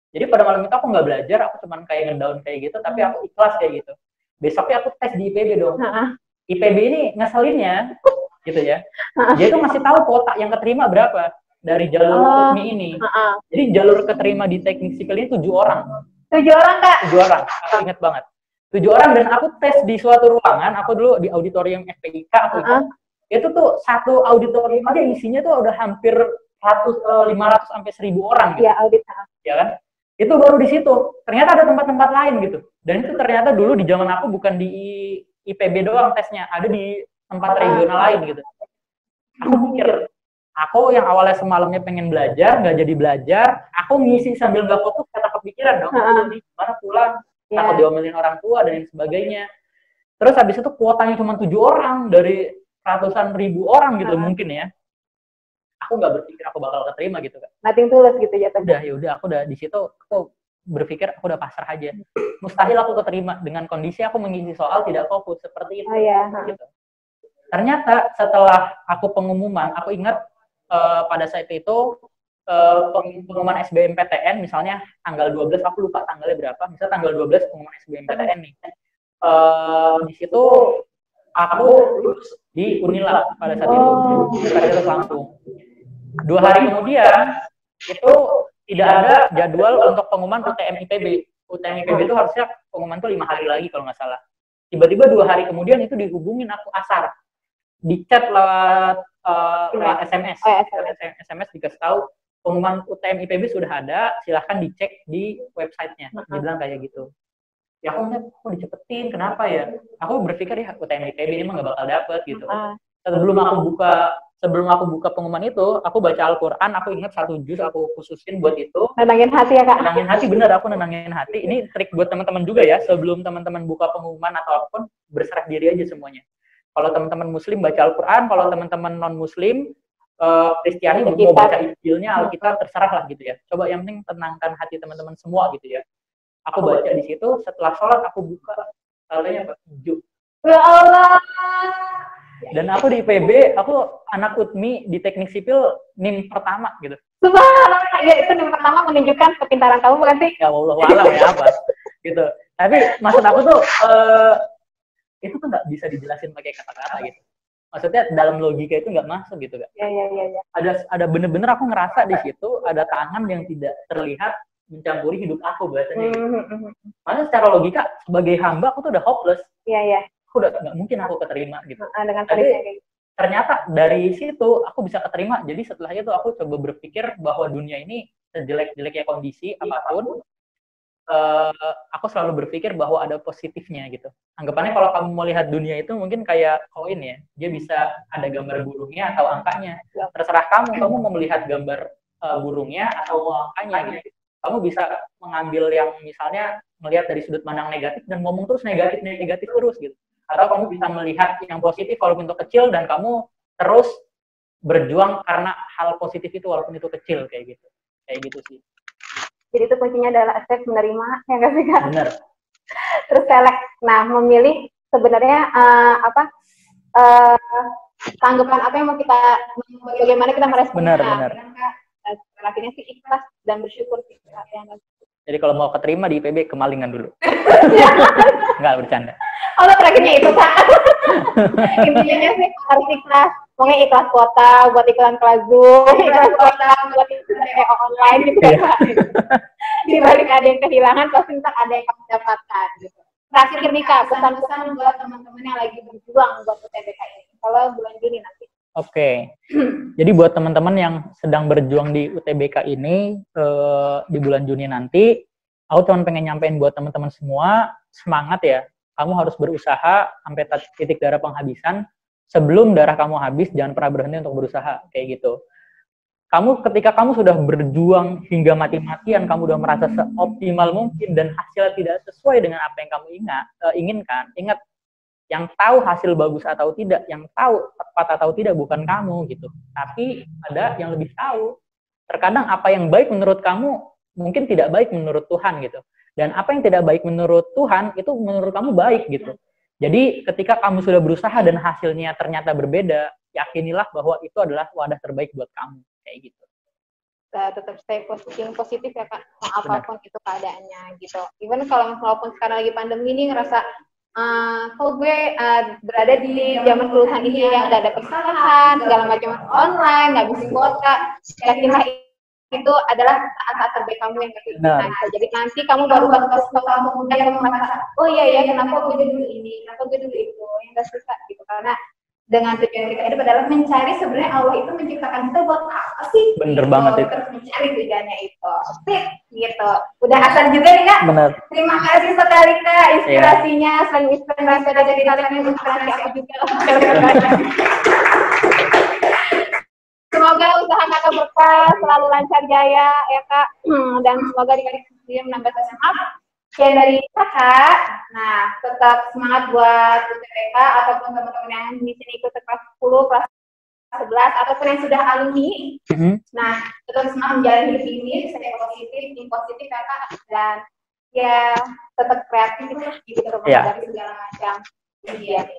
Jadi pada malam itu aku nggak belajar, aku cuman kayak ngedown kayak gitu, tapi aku ikhlas kayak gitu. Besoknya aku tes di IPB dong. IPB ini ngeselinnya, gitu ya. Dia itu masih tahu kuota yang keterima berapa dari jalur UTMI ini. Jadi jalur keterima di teknik sipil ini 7 orang. 7 orang, Kak? 7 orang, aku ingat banget. 7 orang, dan aku tes di suatu ruangan, aku dulu di auditorium FPIK, aku ingat. Itu tuh satu auditorium aja isinya tuh udah hampir 500 sampai 1000 orang gitu. Iya, audit. Ya kan? Itu baru di situ. Ternyata ada tempat-tempat lain gitu. Dan itu ternyata dulu di zaman aku bukan di IPB doang tesnya, ada di tempat regional lain gitu. Aku mikir, aku yang awalnya semalamnya pengen belajar, nggak jadi belajar, aku ngisi sambil nggak fokus, kata kepikiran dong, gimana pulang, takut diomelin orang tua dan sebagainya. Terus habis itu kuotanya cuma 7 orang dari ratusan ribu orang gitu mungkin ya. Aku nggak berpikir aku bakal keterima gitu kan. Nothing tulus gitu ya. Udah, aku udah di situ, aku berpikir aku udah pasrah aja. Mustahil aku keterima dengan kondisi aku mengisi soal tidak fokus seperti itu. Gitu. Ternyata setelah aku pengumuman, aku ingat pada saat itu pengumuman SBMPTN misalnya tanggal 12, aku lupa tanggalnya berapa, misalnya tanggal 12 pengumuman SBMPTN nih. Di situ aku lulus di Unila pada saat itu, Universitas Lampung. 2 hari kemudian itu tidak ada jadwal untuk pengumuman UTM IPB. UTM IPB itu harusnya pengumuman tuh 5 hari lagi kalau nggak salah. Tiba-tiba 2 hari kemudian itu dihubungin aku asar, di chat lewat SMS. SMS dikasih tahu pengumuman UTM IPB sudah ada, silahkan dicek di websitenya. Dia bilang kayak gitu. Ya aku ngeliat, kok dicepetin, kenapa ya? Aku berpikir ya UTM IPB ini mah nggak bakal dapet gitu. Sebelum aku buka pengumuman itu, aku baca Al-Quran, aku ingat 1 juz aku khususin buat itu. Nenangin hati ya, Kak? Nenangin hati, bener, aku nenangin hati. Ini trik buat teman-teman juga ya, sebelum teman-teman buka pengumuman atau apapun, berserah diri aja semuanya. Kalau teman-teman Muslim baca Al-Quran, kalau teman-teman non-Muslim, Kristiani mau baca Injilnya, Alkitab, terserah lah gitu ya. Coba yang penting tenangkan hati teman-teman semua gitu ya. Aku baca di situ, setelah sholat aku buka, tandanya apa? Hijau. Ya Allah! Dan aku di IPB, aku anak UTMI di teknik sipil NIM pertama gitu. Subhanallah, ya itu NIM pertama menunjukkan kepintaran kamu bukan sih? Ya Allah alam ya apa gitu. Tapi maksud aku tuh itu tuh nggak bisa dijelasin pakai kata-kata gitu. Maksudnya dalam logika itu nggak masuk gitu kan? Ya. Ada bener-bener aku ngerasa di situ ada tangan yang tidak terlihat mencampuri hidup aku bahasanya. Makanya secara logika sebagai hamba aku tuh udah hopeless. Iya. Aku udah nggak mungkin aku keterima gitu. Dengan tapi ternyata dari situ aku bisa keterima. Jadi setelah itu aku coba berpikir bahwa dunia ini sejelek-jeleknya kondisi apapun, aku selalu berpikir bahwa ada positifnya gitu. Anggapannya kalau kamu mau lihat dunia itu mungkin kayak koin ya, dia bisa ada gambar burungnya atau angkanya. Terserah kamu mau melihat gambar burungnya atau angkanya gitu. Kamu bisa mengambil yang misalnya melihat dari sudut pandang negatif dan ngomong terus negatif terus gitu. Atau kamu bisa melihat yang positif walaupun itu kecil dan kamu terus berjuang karena hal positif itu walaupun itu kecil kayak gitu sih. Jadi itu kuncinya adalah aspek menerima, ya nggak sih, Kak? Benar. Terus select. Nah, memilih sebenarnya tanggapan apa yang mau kita, bagaimana kita meresponnya. Benar. Akhirnya sih ikhlas dan bersyukur sih. Jadi kalau mau keterima di IPB kemalingan dulu. Enggak, bercanda. Oh, terakhirnya itu, Kak. Intinya sih harus ikhlas. Pokoknya ikhlas kuota buat iklan kelas Zoom, ikhlas kuota buat iklan online gitu kan. Di balik ada yang kehilangan, pasti ntar ada yang kamu dapatkan gitu. Terakhir nih, Kak, pesan-pesan buat teman-teman yang lagi berjuang buat UTBK ini. Kalau bulan Juni nanti. Oke. Jadi buat teman-teman yang sedang berjuang di UTBK ini di bulan Juni nanti, aku cuma pengen nyampein buat teman-teman semua, semangat ya. Kamu harus berusaha sampai titik darah penghabisan. Sebelum darah kamu habis, jangan pernah berhenti untuk berusaha kayak gitu. ketika kamu sudah berjuang hingga mati-matian, kamu sudah merasa seoptimal mungkin dan hasilnya tidak sesuai dengan apa yang kamu inginkan, ingat, yang tahu hasil bagus atau tidak, yang tahu tepat atau tidak bukan kamu gitu, tapi ada yang lebih tahu. Terkadang apa yang baik menurut kamu mungkin tidak baik menurut Tuhan gitu, dan apa yang tidak baik menurut Tuhan itu menurut kamu baik gitu. Jadi ketika kamu sudah berusaha dan hasilnya ternyata berbeda, yakinilah bahwa itu adalah wadah terbaik buat kamu, kayak gitu. Tetap stay positif ya Kak, apapun itu keadaannya gitu. Even walaupun sekarang lagi pandemi ini ngerasa kalau gue berada di zaman kelulusan ini yang udah ada kesalahan, segala macam online, nggak bisa kuota, yakinlah itu adalah saat terbaik kamu yang ketika. Jadi nanti kamu baru pas kamu kemudian kamu merasa, oh iya ya, kenapa gue dulu ini, kenapa gue dulu itu, yang nggak susah gitu. Karena dengan tujuan kita hidup adalah mencari sebenarnya Allah itu menciptakan kita buat apa sih? Bener banget itu. Terus mencari tujuannya itu. Sip, gitu. Udah asal juga nih Kak. Bener. Terima kasih sekali Kak inspirasinya. Selain inspirasi dari kalian yang inspirasi aku juga. Semoga usaha Kakak berkah, selalu lancar jaya ya Kak. Dan semoga dikasih menambah semangat. Sekian dari Kakak. Nah, tetap semangat buat UTBK ataupun teman-teman yang di sini ikut kelas 10, kelas 11 ataupun yang sudah alumni. Nah, tetap semangat menjalani hidup ini, saya positif Kakak, dan ya tetap kreatif gitu dari segala macam ujian.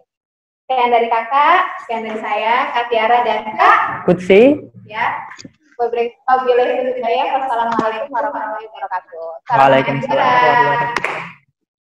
Sekian dari Kakak, sekian dari saya, Kak Tiara dan Kak Kutsi. Ya. Wabillahi taufiq wal hidayah. Wassalamualaikum warahmatullahi wabarakatuh. Waalaikumsalam.